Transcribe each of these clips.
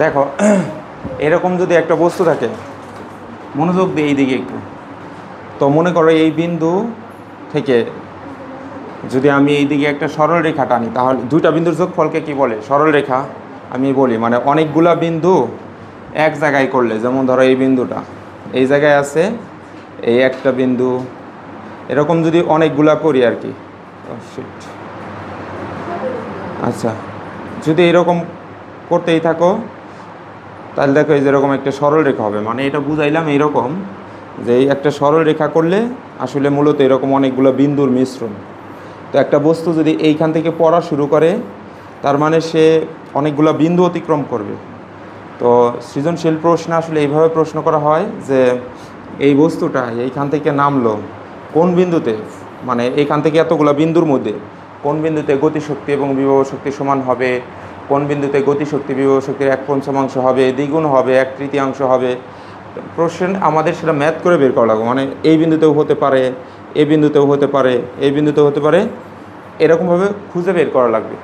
দেখো এরকম যদি একটা বস্তু থাকে, মনোযোগ দিয়ে এই দিকে একটু, তো মনে করো এই বিন্দু থেকে যদি আমি এই দিকে একটা সরল রেখা টানি, তাহলে দুইটা বিন্দুর যোগফলকে কি বলে? সরল রেখা। আমি বলি মানে অনেকগুলা বিন্দু এক জায়গায় করলে, যেমন ধরো এই বিন্দুটা এই জায়গায় আছে, এই একটা বিন্দু, এরকম যদি অনেকগুলা করি আর কি। আচ্ছা, যদি এরকম করতেই থাকো তাহলে দেখো এই যেরকম একটা সরল রেখা হবে। মানে এটা বুঝাইলাম এইরকম যে এই একটা সরল রেখা করলে আসলে মূলত এরকম অনেকগুলো বিন্দুর মিশ্রণ। তো একটা বস্তু যদি এইখান থেকে পড়া শুরু করে, তার মানে সে অনেকগুলো বিন্দু অতিক্রম করবে। তো সৃজনশীল প্রশ্ন আসলে এইভাবে প্রশ্ন করা হয় যে এই বস্তুটা এইখান থেকে নামলো কোন বিন্দুতে, মানে এইখান থেকে এতগুলো বিন্দুর মধ্যে কোন বিন্দুতে গতিশক্তি এবং বিভব শক্তি সমান হবে, কোন বিন্দুতে গতিশক্তি বিভব শক্তির 1/5 হবে, দ্বিগুণ হবে, 1/3 হবে। প্রশ্ন আমাদের সেটা ম্যাথ করে বের করা লাগবে। মানে এই বিন্দুতেও হতে পারে, এই বিন্দুতেও হতে পারে, এই বিন্দুতেও হতে পারে, এরকমভাবে খুঁজে বের করা লাগবে।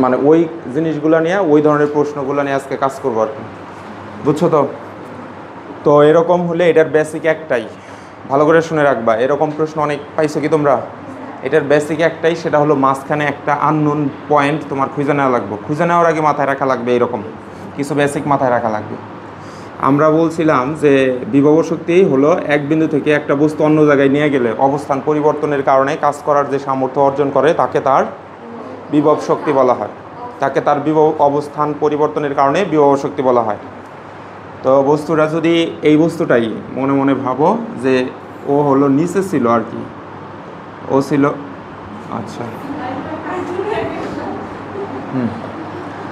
মানে ওই জিনিসগুলো নিয়ে, ওই ধরনের প্রশ্নগুলো নিয়ে আজকে কাজ করবো আর কি, বুঝছো তো? তো এরকম হলে এটার বেসিক একটাই, ভালো করে শুনে রাখবা। এরকম প্রশ্ন অনেক পাইছো কি তোমরা? এটার বেসিক একটাই, সেটা হলো মাঝখানে একটা আননোন পয়েন্ট তোমার খুঁজে নেওয়া লাগবে। খুঁজে নেওয়ার আগে মাথায় রাখা লাগবে এরকম কিছু বেসিক মাথায় রাখা লাগবে। আমরা বলছিলাম যে বিভব শক্তি হলো এক বিন্দু থেকে একটা বস্তু অন্য জায়গায় নিয়ে গেলে অবস্থান পরিবর্তনের কারণে কাজ করার যে সামর্থ্য অর্জন করে তাকে তার বিভব শক্তি বলা হয়। তাকে তার বিভব অবস্থান পরিবর্তনের কারণে বিভব শক্তি বলা হয়। তো বস্তুটা যদি এই বস্তুটাই মনে মনে ভাবো যে ও হলো নিচে ছিল আর কি, ও ছিল, আচ্ছা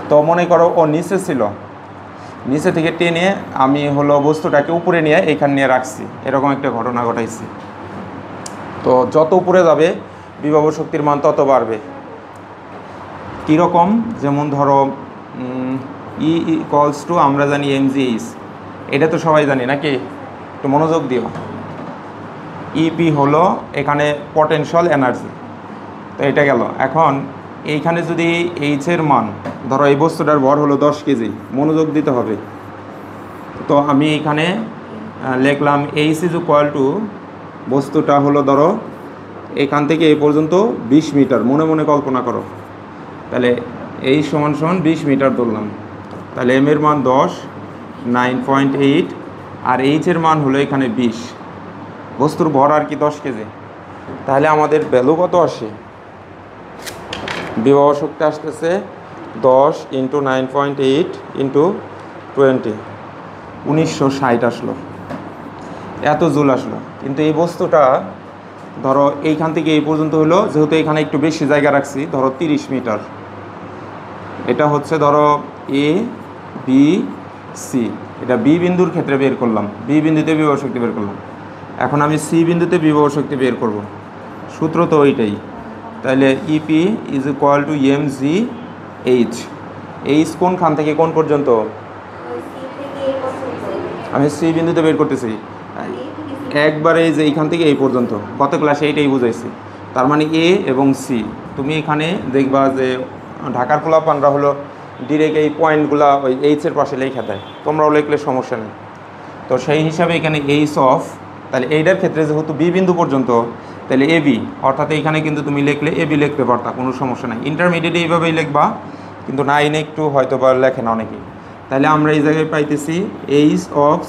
তো মনে করো ও নিচে ছিল, নিচে থেকে টেনে আমি হলো বস্তুটাকে উপরে নিয়ে এইখান নিয়ে রাখছি, এরকম একটা ঘটনা ঘটাইছি। তো যত উপরে যাবে বিভব শক্তির মান তত বাড়বে। কীরকম? যেমন ধরো ই ইকুয়ালস টু আমরা জানি mgh, এটা তো সবাই জানি নাকি? একটু মনোযোগ দিও। ইপি হলো এখানে পটেনশিয়াল এনার্জি। তো এটা গেল। এখন এইখানে যদি এইচের মান, ধরো এই বস্তুটার ভর হলো 10 কেজি, মনোযোগ দিতে হবে। তো আমি এখানে লিখলাম এইচ ইজ ইকুয়াল টু, বস্তুটা হলো ধরো এখান থেকে এই পর্যন্ত 20 মিটার, মনে মনে কল্পনা করো। তাহলে এই সমান সমান 20 মিটার ধরলাম। তাহলে এম এর মান 10, 9.8, আর এইচের মান হলো এখানে 20, বস্তুর ভর আর কি 10 কেজি। তাহলে আমাদের ভ্যালু কত আসে? বিভব শক্তি আসতেছে 10 × 9.8 × 20, 1960 আসলো, এত জুল আসলো। কিন্তু এই বস্তুটা ধরো এইখান থেকে এই পর্যন্ত হলো, যেহেতু এখানে একটু বেশি জায়গা রাখছি, ধরো 30 মিটার। এটা হচ্ছে ধরো এ বি সি, এটা বি বিন্দুর ক্ষেত্রে বের করলাম, বি বিন্দুতে বিভব শক্তি বের করলাম। এখন আমি সি বিন্দুতে বিভব শক্তি বের করব, সূত্র তো ওইটাই। তাহলে EP is equal to mgh। H কোনখান থেকে কোন পর্যন্ত? আমি সি বিন্দুতে বের করতেছি একবারে, যে এইখান থেকে এই পর্যন্ত, গত ক্লাসে এইটাই বুঝাইছি। তার মানে এ এবং সি, তুমি এখানে দেখবা যে ঢাকার পোলাপানরা হলো ডিরেক্ট এই পয়েন্টগুলো ওই এইচের পাশে লেখা দেয়, তোমরাও লিখলে সমস্যা নেই। তো সেই হিসাবে এখানে এইচ অফ, তাহলে এইটার ক্ষেত্রে যেহেতু বি বিন্দু পর্যন্ত, তাহলে এ বি, অর্থাৎ এইখানে কিন্তু তুমি লিখলে এ বি লিখতে পারতা, কোনো সমস্যা নাই। ইন্টারমিডিয়েটে এইভাবেই লিখবা, কিন্তু নাইনে একটু হয়তো বা লেখে না অনেকেই। তাহলে আমরা এই জায়গায় পাইতেছি এইচ অফ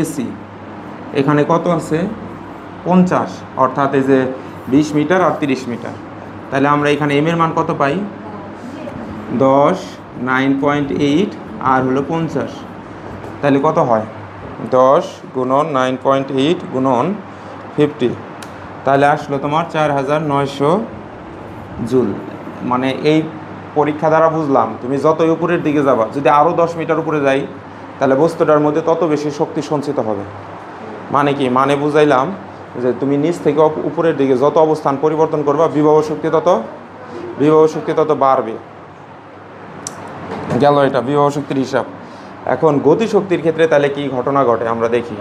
এসি, এখানে কত আছে? 50, অর্থাৎ এই যে 20 মিটার আর 30 মিটার। তাহলে আমরা এখানে এম এর মান কত পাই? 10, 9.8 আর হলো 50। তাহলে কত হয়? 10 × 9.8 × 50, তাহলে আসলো তোমার 4900 জুল। মানে এই পরীক্ষা দ্বারা বুঝলাম তুমি যতই উপরের দিকে যাবা, যদি আরও 10 মিটার উপরে যাই, তাহলে বস্তুটার মধ্যে তত বেশি শক্তি সঞ্চিত হবে। মানে কি? মানে বুঝাইলাম যে তুমি নিচ থেকে উপরের দিকে যত অবস্থান পরিবর্তন করবা, বিভব শক্তি তত বাড়বে। গেল এটা বিভব শক্তির হিসাব। এখন গতিশক্তির ক্ষেত্রে তাহলে কি ঘটনা ঘটে আমরা দেখি।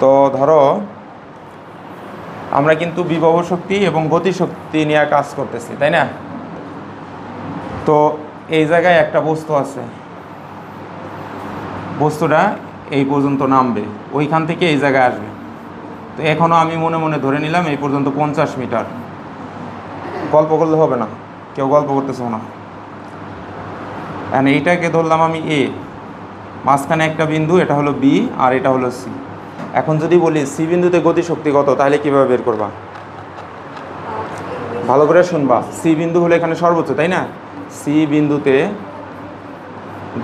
তো ধরো আমরা কিন্তু বিভব শক্তি এবং গতিশক্তি নিয়ে কাজ করতেছি, তাই না? তো এই জায়গায় একটা বস্তু আছে, বস্তুটা এই পর্যন্ত নামবে, ওইখান থেকে এই জায়গায় আসবে। তো এখনও আমি মনে মনে ধরে নিলাম এই পর্যন্ত 50 মিটার। গল্প করলে হবে না, কেউ গল্প করতেছ না। এখন এইটাকে ধরলাম আমি এ, মাঝখানে একটা বিন্দু, এটা হলো বি আর এটা হলো সি। এখন যদি বলি সি বিন্দুতে গতিশক্তি কত, তাহলে কীভাবে বের করবা? ভালো করে শুনবা, সি বিন্দু হলো এখানে সর্বোচ্চ, তাই না? সি বিন্দুতে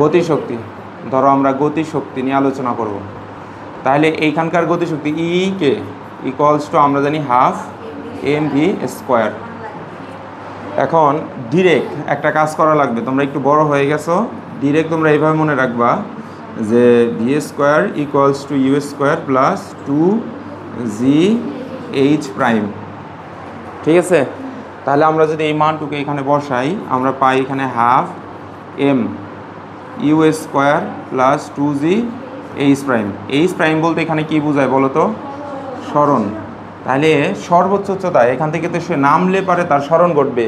গতিশক্তি, ধরো আমরা গতিশক্তি নিয়ে আলোচনা করব, তাহলে এইখানকার গতিশক্তি ই কে ইকুয়ালস টু আমরা জানি হাফ এম ভি স্কোয়ার। এখন ডিরেক্ট একটা কাজ করা লাগবে, তোমরা একটু বড় হয়ে গেছো, ডিরেক্ট তোমরা এইভাবে মনে রাখবা যে V square equals to you square plus 2 GH prime. ঠিক আছে? তাহলে আমরা যদি এই মানটুকু এখানে বসাই, আমরা পাই এখানে half M U square plus 2GH prime. H prime বলতে এখানে কি বোঝায় বলো তো? সরণ। তাহলে সর্বোচ্চ উচ্চতায় এখান থেকে তো সে নামলে পারে তার সরণ ঘটবে,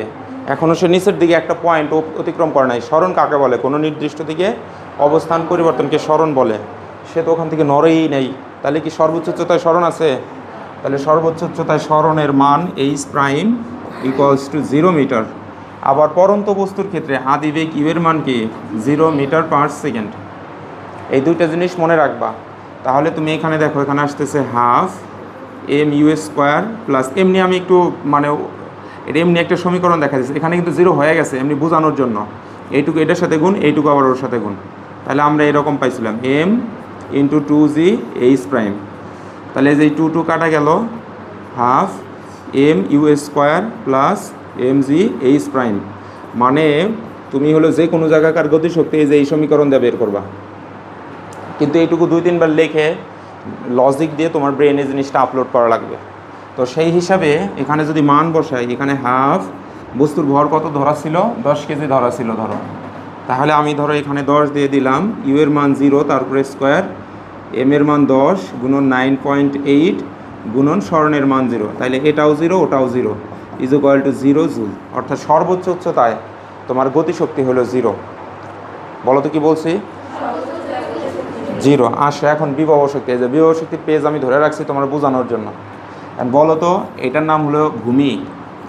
এখনও সে নিচের দিকে একটা পয়েন্ট অতিক্রম করে নাই। সরণ কাকে বলে? কোনো নির্দিষ্ট দিকে অবস্থান পরিবর্তনকে সরণ বলে। সে তো ওখান থেকে নড়েই নেই, তাহলে কি সর্বোচ্চ উচ্চতায় সরণ আছে? তাহলে সর্বোচ্চ উচ্চতায় সরণের মান H prime equals to 0 metre. আবার পরন্ত বস্তুর ক্ষেত্রে আদিবেগ ইউ এর মান কি? 0 মিটার পার সেকেন্ড। এই দুইটা জিনিস মনে রাখবা। তাহলে তুমি এখানে দেখো, এখানে আসতেছে half M U square plus, এমনি আমি একটু মানে এটা এমনি একটা সমীকরণ দেখা যাচ্ছে, এখানে কিন্তু 0 হয়ে গেছে এমনি বোঝানোর জন্য। এইটুকু এটার সাথে গুণ, এইটুকু আবার ওর সাথে গুণ, তাহলে আমরা এরকম পাইছিলাম এম ইন্টু 2GH প্রাইম। তাহলে এই যে 2 কাটা গেল, half M U square plus MGH prime. মানে তুমি হলো যে কোনো জায়গাকার গতিশক্তি এই যে এই সমীকরণ দিয়ে বের করবা, কিন্তু এইটুকু 2-3 বার লিখে লজিক দিয়ে তোমার ব্রেনে জিনিসটা আপলোড করা লাগবে। তো সেই হিসাবে এখানে যদি মান বসাই, এখানে হাফ বস্তুর ভর কত ধরা ছিল? 10 কেজি ধরা ছিল ধরো। তাহলে আমি ধরো এখানে 10 দিয়ে দিলাম, ইউ এর মান 0 তারপরে স্কোয়ার, এম এর মান 10 গুণন 9.8 গুণন সরণের মান 0, তাহলে এটাও 0 ওটাও 0 ইজ ইকুয়াল টু 0 জুল। অর্থাৎ সর্বোচ্চ উচ্চতায় তোমার গতিশক্তি হলো 0। বলো তো কি বলছি? 0 আসে। এখন বিভব শক্তি, এই যে বিভব শক্তির পেজ আমি ধরে রাখছি তোমার বোঝানোর জন্য। বলো তো, এটার নাম হলো ভূমি,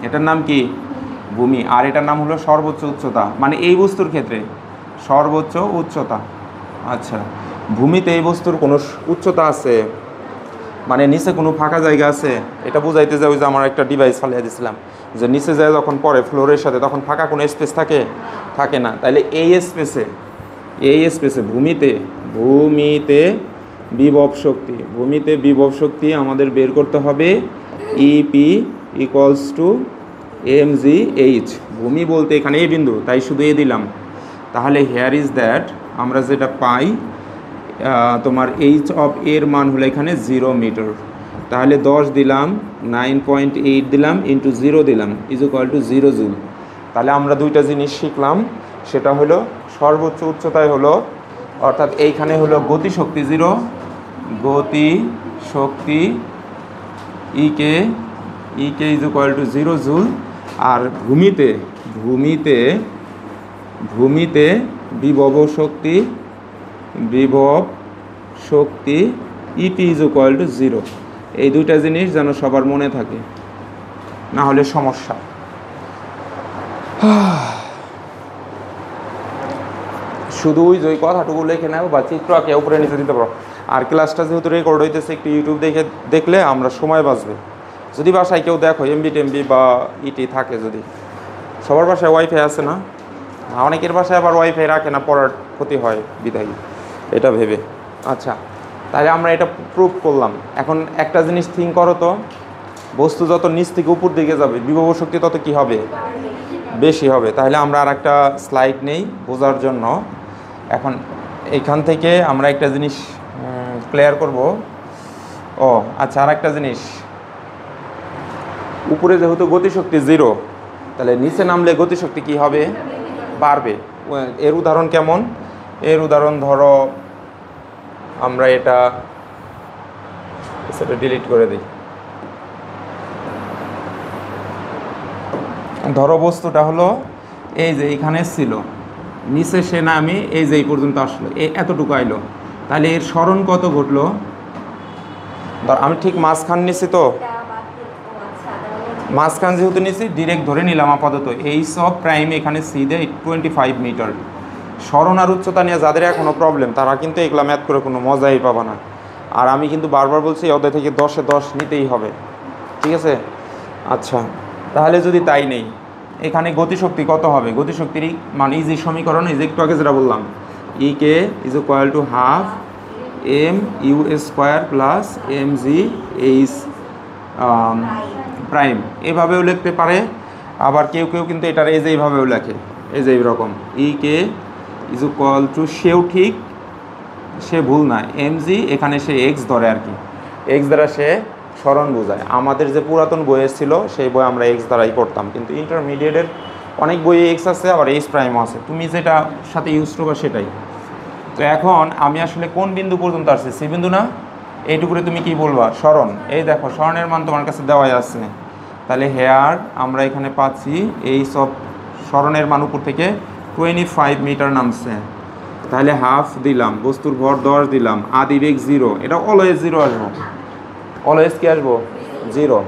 এটার নাম কি? ভূমি। আর এটার নাম হলো সর্বোচ্চ উচ্চতা, মানে এই বস্তুর ক্ষেত্রে সর্বোচ্চ উচ্চতা। আচ্ছা, ভূমিতে এই বস্তুর কোনো উচ্চতা আছে? মানে নিচে কোনো ফাঁকা জায়গা আছে? এটা বুঝাইতে যায় ওই যে আমার একটা ডিভাইস ফালিয়ে দিয়েছিলাম, যে নিচে যায় যখন পরে ফ্লোরের সাথে, তখন ফাঁকা কোনো স্পেস থাকে না। তাইলে এই স্পেসে ভূমিতে বিভব শক্তি আমাদের বের করতে হবে ইপি ইকুয়ালস টু MGH। ভূমি বলতে এখানে এ বিন্দু, তাই শুধু এ দিলাম। তাহলে হেয়ার ইজ দ্যাট, আমরা যেটা পাই তোমার এইচ অফ এর মান হলো এখানে 0 মিটার। তাহলে 10 দিলাম, 9.8 দিলাম, ইন্টু 0 দিলাম, ইজ ইকুয়াল টু 0 জুল। তাহলে আমরা দুইটা জিনিস শিখলাম, সেটা হলো সর্বোচ্চ উচ্চতায় হলো, অর্থাৎ এইখানে হলো গতিশক্তি 0, গতিশক্তি ইকে ইজ ইকুয়াল টু 0 জুল। আর ভূমিতে বিভব শক্তি ইপি ইজ ইকুয়াল টু 0। এই দুইটা জিনিস যেন সবার মনে থাকে, না হলে সমস্যা। শুধু ওই কথাটুকু লিখে নাও বা চিত্র আঁকে উপরে নিচে দিতে পারো। আর ক্লাসটা যেহেতু রেকর্ড হইতেছে, একটু ইউটিউব দেখলে আমরা সময় বাঁচবে। যদি বাসায় কেউ দেখো এমবি বা ইটি থাকে, যদি সবার বাসায় ওয়াইফাই আছে না, অনেকের বাসায় আবার ওয়াইফাই রাখে না, পড়ার ক্ষতি হয় বিধায়ী, এটা ভেবে। আচ্ছা, তাহলে আমরা এটা প্রুভ করলাম। এখন একটা জিনিস থিঙ্ক করো তো, বস্তু যত নিচ থেকে উপর দিকে যাবে বিভব শক্তি তত কি হবে? বেশি হবে। তাহলে আমরা আর একটা স্লাইড নেই বোঝার জন্য। এখন এখান থেকে আমরা একটা জিনিস ক্লিয়ার করব। ও আচ্ছা, আর একটা জিনিস, উপরে যেহেতু গতিশক্তি 0, তাহলে নিচে নামলে গতিশক্তি কি হবে? বাড়বে। এর উদাহরণ কেমন? এর উদাহরণ ধরো আমরা সেটা ডিলিট করে দিই। ধরো বস্তুটা হলো এই যে এইখানে ছিল, নিচে সে নামে এই যে এই পর্যন্ত আসলো, এতটুকু আইলো, তাহলে এর স্মরণ কত ঘটলো? ধর আমি ঠিক মাঝখান নিছি, তো মাঝখান যেহেতু নিছি ডিরেক্ট ধরে নিলাম আপাতত এই সব প্রাইম এখানে সি দে 25 মিটার। স্মরণ আর উচ্চতা নিয়ে যাদের এখনও প্রবলেম তারা কিন্তু এগুলো ম্যাথ করে কোনো মজাই পাবে না। আর আমি কিন্তু বারবার বলছি অধ্যায় থেকে 10-এ 10 নিতেই হবে, ঠিক আছে? আচ্ছা, তাহলে যদি তাই নেই, এখানে গতিশক্তি কত হবে? গতিশক্তির মানে ইজি সমীকরণ এই যে একটু আগে যেটা বললাম, E K is equal to half M U square plus M G h prime. এভাবেও লিখতে পারে, আবার কেউ কেউ কিন্তু এটার এই যে এইভাবেও লেখে, এই যে এইরকম ই কে ইজ ইকুয়াল টু, সেও ঠিক সে ভুল নয়, এম জি এখানে সে এক্স ধরে আর কি, এক্স দ্বারা সে স্মরণ বোঝায়। আমাদের যে পুরাতন বইয়ে ছিল সেই বই আমরা এক্স দ্বারাই করতাম, কিন্তু ইন্টারমিডিয়েটের অনেক বইয়ে এক্স আছে, আবার এইচ প্রাইমও আছে, তুমি যেটা সাথে ইউজ করবা সেটাই। তো এখন আমি আসলে কোন বিন্দু পর্যন্ত আসছি? সি বিন্দু না? এইটুকুরে তুমি কি বলবা? স্মরণ। এই দেখো স্মরণের মান তোমার কাছে দেওয়াই আছে, তাহলে হেয়ার আমরা এখানে পাচ্ছি এই সব স্মরণের মান উপর থেকে 25 মিটার নামছে, তাহলে হাফ দিলাম, বস্তুর ভর 10 দিলাম, আদি বেগ 0, এটা অলওয়েজ 0 আসবো, অলওয়েজ কি আসবো? 0।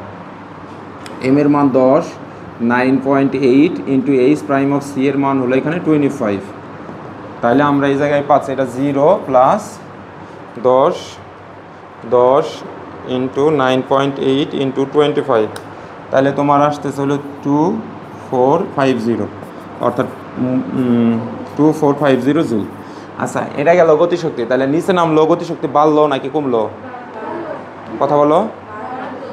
এম এর মান 10, 9.8 into H prime of C এর মান হলো এখানে 25, তাহলে আমরা এই জায়গায় পাচ্ছি এটা 0 প্লাস 10 ইন্টু 9.8 ইন্টু 25, তাহলে তোমার আসতেছে হলো 2450, অর্থাৎ 2450 জুল। আচ্ছা, এটা গেল গতিশক্তি। তাহলে নিচে নামলো, গতিশক্তি বাড়লো নাকি কমলো? কথা বলো।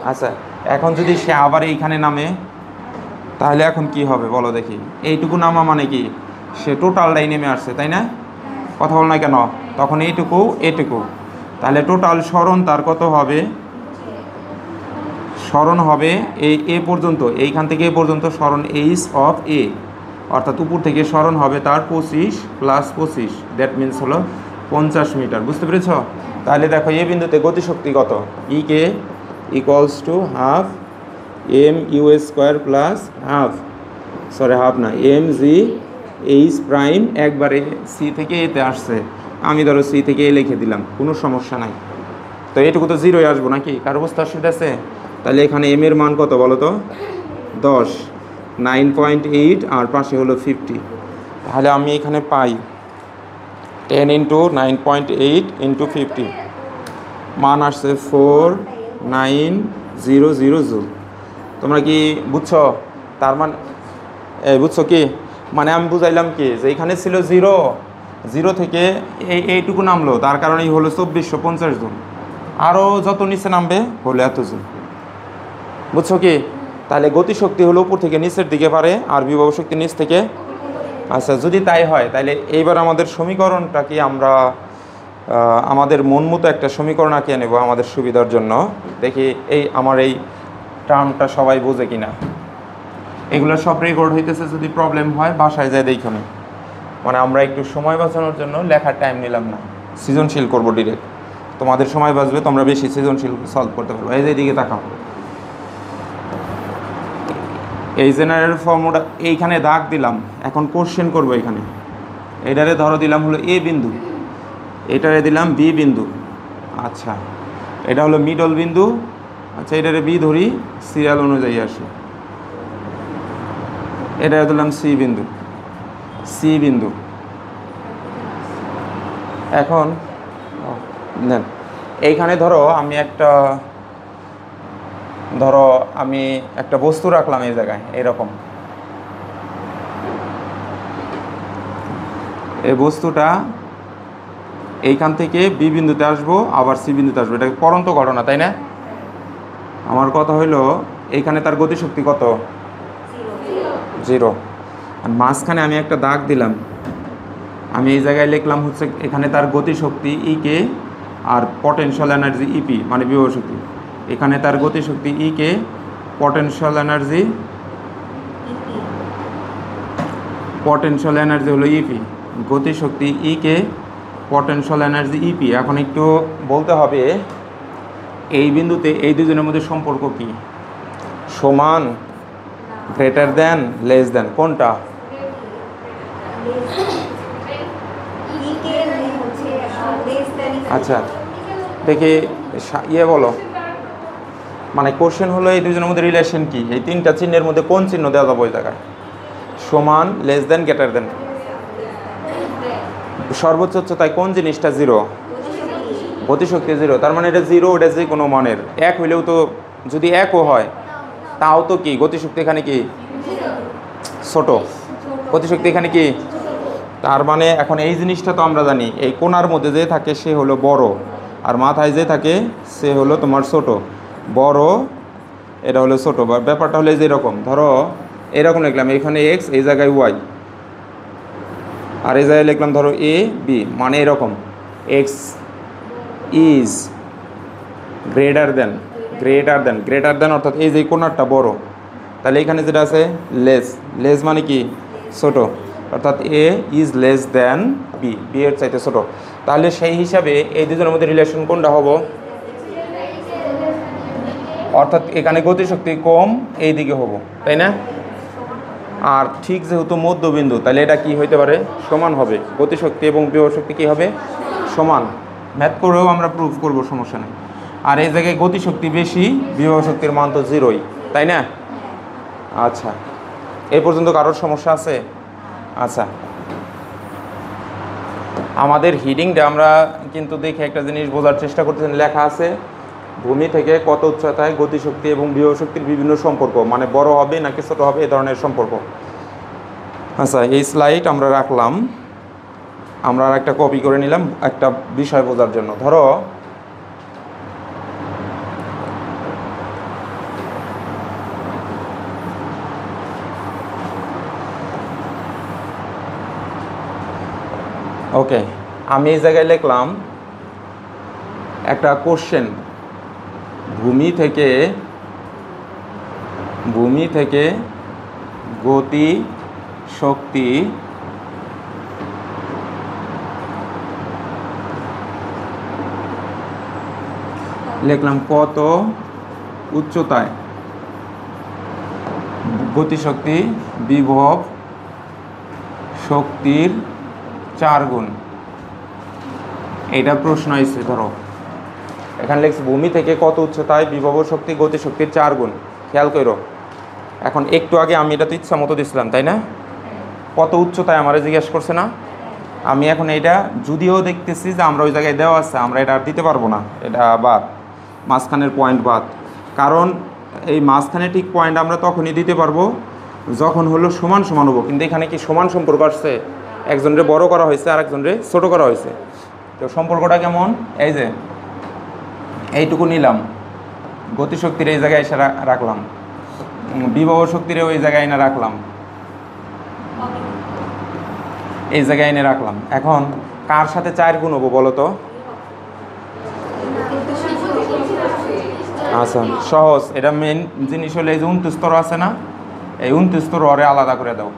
আচ্ছা, এখন যদি সে আবার এইখানে নামে তাহলে এখন কি হবে বলো দেখি? এইটুকু নামা মানে কি? সে টোটালটাই নেমে আসছে, তাই না? কথা বল না কেন? তখন এইটুকু এটুকু, তাহলে টোটাল স্মরণ তার কত হবে? স্মরণ হবে এই এ পর্যন্ত, এইখান থেকে এ পর্যন্ত স্মরণ এইচ অফ এ, অর্থাৎ উপর থেকে স্মরণ হবে তার 25 প্লাস 25, দ্যাট মিনস হলো 50 মিটার। বুঝতে পেরেছ? তাহলে দেখো এ বিন্দুতে গতিশক্তি কত? E K equals to half M U square plus half না এম জি এইচ প্রাইম, একবারে সি থেকে এতে আসছে, আমি ধরো সি থেকে এ লিখে দিলাম, কোনো সমস্যা নাই। তো এটুকু তো 0 আসবো নাকি? কার অবস্থা অসুবিধা আছে? তাহলে এখানে এম এর মান কত বলো তো? 10, 9.8 আর পাশে হলো 50, তাহলে আমি এখানে পাই 10 ইন্টু 9.8 ইন্টু 50, মান আসছে 4900 জুল। তোমরা কি বুঝছো? তার মানে বুঝছো কি মানে আমি বুঝাইলাম কি, যে এখানে ছিল 0 থেকে এইটুকু নামলো, তার কারণেই হলো 2450 জুল, আরও যত নিচে নামবে হলো এত জুল। বুঝছো কি? তাহলে গতিশক্তি হলো উপর থেকে নিচের দিকে পারে, আর বিভব শক্তি নিচ থেকে। আচ্ছা, যদি তাই হয় তাহলে এইবার আমাদের সমীকরণটা কি আমরা আমাদের মন মতো একটা সমীকরণ আঁকিয়ে নেব আমাদের সুবিধার জন্য। দেখি আমার এই টার্মটা সবাই বোঝে কিনা। এগুলো সব রেকর্ড হইতেছে, যদি প্রবলেম হয় বাসায় যায় দেখুন। মানে আমরা একটু সময় বাঁচানোর জন্য লেখার টাইম নিলাম না, সৃজনশীল করবো ডিরেক্ট। তোমাদের সময় বাঁচবে, তোমরা বেশি সৃজনশীল সলভ করতে পারবো। এই যে দিকে তাকাও, এই জেনারেল ফর্মুলা এইখানে দাগ দিলাম, এখন কোশ্চেন করবো এখানে। এটারে ধরো দিলাম হলো এ বিন্দু, এটারে দিলাম বি বিন্দু, আচ্ছা এটা হলো মিডল বিন্দু, আচ্ছা এটারে বি ধরি, সিরিয়াল অনুযায়ী আসি, এটারে দিলাম সি বিন্দু। এখন নেন এইখানে ধরো আমি একটা বস্তু রাখলাম এই জায়গায়, এরকম এই বস্তুটা এইখান থেকে বি বিন্দুতে আসবো, আবার সি বিন্দুতে আসবো, এটা পরন্ত ঘটনা, তাই না? আমার কথা হইলো এইখানে তার গতিশক্তি কত? 0। আর মাঝখানে আমি একটা দাগ দিলাম, আমি এই জায়গায় লিখলাম হচ্ছে এখানে তার গতিশক্তি ই কে আর পটেনশিয়াল এনার্জি ইপি মানে বিভব শক্তি। এখানে তার গতিশক্তি ই কে, পটেনশিয়াল এনার্জি হলো ইপি, গতিশক্তি ই কে, পটেনশিয়াল এনার্জি ইপি। এখন একটু বলতে হবে এই বিন্দুতে এই দুজনের মধ্যে সম্পর্ক কি? সমান গ্রেটার দেন, লেস দেন, কোনটা? আচ্ছা দেখি ইয়ে বলো, মানে কোশ্চেন হলো এই দুজনের মধ্যে রিলেশন কি, এই তিনটা চিহ্নের মধ্যে কোন চিহ্ন দেওয়া যাবে ওই জায়গায়? সমান, লেস দেন, গ্রেটার দেন। সর্বোচ্চ উচ্চতায় কোন জিনিসটা জিরো? গতিশক্তি জিরো, তার মানে এটা জিরো, এটা যে কোনো মানের এক হইলেও তো, যদি একও হয় তাও তো কি গতিশক্তি এখানে কি ছোট, গতিশক্তি এখানে কি, তার মানে এখন এই জিনিসটা তো আমরা জানি এই কোণার মধ্যে যে থাকে সে হলো বড়, আর মাথায় যে থাকে সে হলো তোমার ছোট। বড় এটা হলো ছোট, বা ব্যাপারটা হলো যে এরকম, ধরো এরকম লিখলাম এখানে এক্স, এই জায়গায় ওয়াই, আর এই জায়গায় লিখলাম ধরো এ বি, মানে এরকম x is greater than, greater than অর্থাৎ এই যে কোণারটা বড়, তাহলে এখানে যেটা আছে লেস, লেস মানে কি ছোট, অর্থাৎ A is less than B, B এর চাইতে ছোট। তাহলে সেই হিসাবে এই দুজনের মধ্যে রিলেশন কোনটা হবো? অর্থাৎ এখানে গতিশক্তি কম এই দিকে হবো, তাই না? আর ঠিক যেহেতু মধ্যবিন্দু, তাহলে এটা কি হইতে পারে? সমান হবে, গতিশক্তি এবং বিভব শক্তি কী হবে? সমান। ম্যাথ করেও আমরা প্রুফ করব, সমস্যা নেই। আর এই জায়গায় গতিশক্তি বেশি, বিভব শক্তির মান তো জিরোই, তাই না? আচ্ছা, এই পর্যন্ত কারোর সমস্যা আছে? আচ্ছা, আমাদের হিডিংটা আমরা কিন্তু দেখে একটা জিনিস বোঝার চেষ্টা করতেছেন, লেখা আছে ভূমি থেকে কত উচ্চতায় গতিশক্তি এবং বিভব শক্তির বিভিন্ন সম্পর্ক, মানে বড় হবে নাকি ছোট হবে এই ধরনের সম্পর্ক। আচ্ছা, এই স্লাইড আমরা রাখলাম, আমরা আর একটা কপি করে নিলাম একটা বিষয় বোঝার জন্য। ধরো ওকে, আমি এই জায়গায় লিখলাম একটা কোশ্চেন, ভূমি থেকে গতি শক্তি লিখলাম কত উচ্চতায় গতিশক্তি বিভব শক্তির 4 গুণ, এইটা প্রশ্ন হয়েছে। ধরো এখানে লিখছি ভূমি থেকে কত উচ্চতায় বিভব শক্তি গতিশক্তির 4 গুণ, খেয়াল করো। এখন একটু আগে আমি এটা তো ইচ্ছা মতো দিছিলাম, তাই না? কত উচ্চতায় আমারে জিজ্ঞেস করছে না? আমি এখন এইটা যদিও দেখতেছি যে আমরা ওই জায়গায় দেওয়া আছে, আমরা এটা আর দিতে পারবো না, এটা বাদ, মাঝখানের পয়েন্ট বাদ। কারণ এই মাঝখানে ঠিক পয়েন্ট আমরা তখনই দিতে পারবো যখন হলো সমান সমান হবো। কিন্তু এখানে কি সমান সম্পর্ক আসছে? একজনরে বড় করা হয়েছে আর একজনরে ছোট করা হয়েছে। তো সম্পর্কটা কেমন? এই যে এইটুকু নিলাম, গতিশক্তির এই জায়গায় এসে রাখলাম, বিভব শক্তিরও এই জায়গায় এনে রাখলাম, এই জায়গায় এনে রাখলাম। এখন কার সাথে 4 গুণ হবো বলো তো? আচ্ছা, সহজ, এটা মেন জিনিস হলো এই যে 29 স্তর আছে না, এই 29 স্তর ওরে আলাদা করে দাও।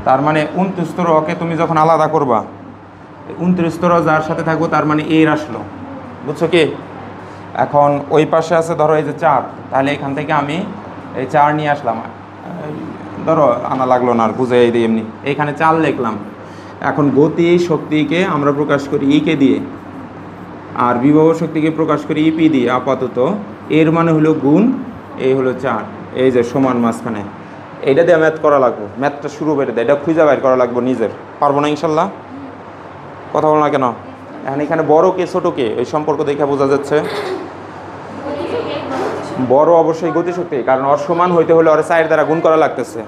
তার মানে 29 স্তর ওকে তুমি যখন আলাদা করবা, 29 স্তর যার সাথে থাকবো তার মানে এর আসলো, বুঝছো কি? এখন ওই পাশে আছে ধরো এই যে 4, তাহলে এখান থেকে আমি এই 4 নিয়ে আসলাম, ধরো আনা লাগলো না আর, বুঝে এই দিয়ে এমনি এইখানে 4 লিখলাম। এখন গতি শক্তিকে আমরা প্রকাশ করি ইকে দিয়ে, আর বিভব শক্তিকে প্রকাশ করি ইপি দিয়ে আপাতত। এর মানে হলো গুণ, এই হলো 4, এই যে সমান মাঝখানে। এইটা দিয়ে ম্যাথ করা লাগবে, ম্যাথটা শুরু বেড়ে দেয়, এটা খুঁজে বাইর করা লাগবে নিজের। পারবো না ইনশাল্লাহ? কথা বলো না কেন? এখন এখানে বড় কে ছোট কে এই সম্পর্ক দেখে বোঝা যাচ্ছে। বড় অবশ্যই গতিশক্তি, কারণ ওর সমান হইতে হলে ওর 4 দ্বারা গুণ করা লাগতেছে,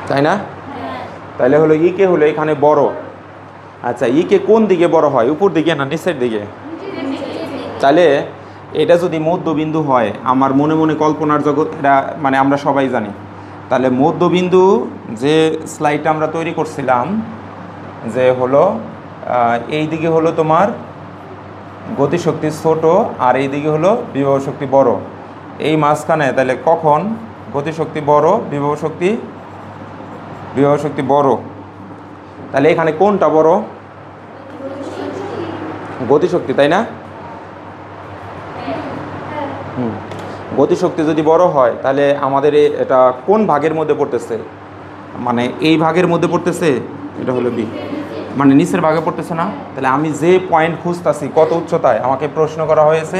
তাই না? তাহলে হলো ইকে হলো এখানে বড়। আচ্ছা, ইকে কোন দিকে বড় হয়, উপর দিকে না নিচের দিকে? তাহলে এটা যদি মধ্যবিন্দু হয়, আমার মনে মনে কল্পনার জগৎ, এটা মানে আমরা সবাই জানি। তাহলে মধ্যবিন্দু যে স্লাইডটা আমরা তৈরি করছিলাম, যে হলো এই দিকে হলো তোমার গতিশক্তি ছোট আর এই দিকে হলো বিভব শক্তি বড়, এই মাঝখানে তাহলে কখন গতিশক্তি বড় বিভব শক্তি বড়, তাহলে এখানে কোনটা বড়? গতিশক্তি, তাই না? গতিশক্তি যদি বড় হয় তাহলে আমাদের এটা কোন ভাগের মধ্যে পড়তেছে, মানে এই ভাগের মধ্যে পড়তেছে, এটা হলো বি, মানে নিচের ভাগে পড়তেছে না। তাহলে আমি যে পয়েন্ট খুঁজতেছি কত উচ্চতায়, আমাকে প্রশ্ন করা হয়েছে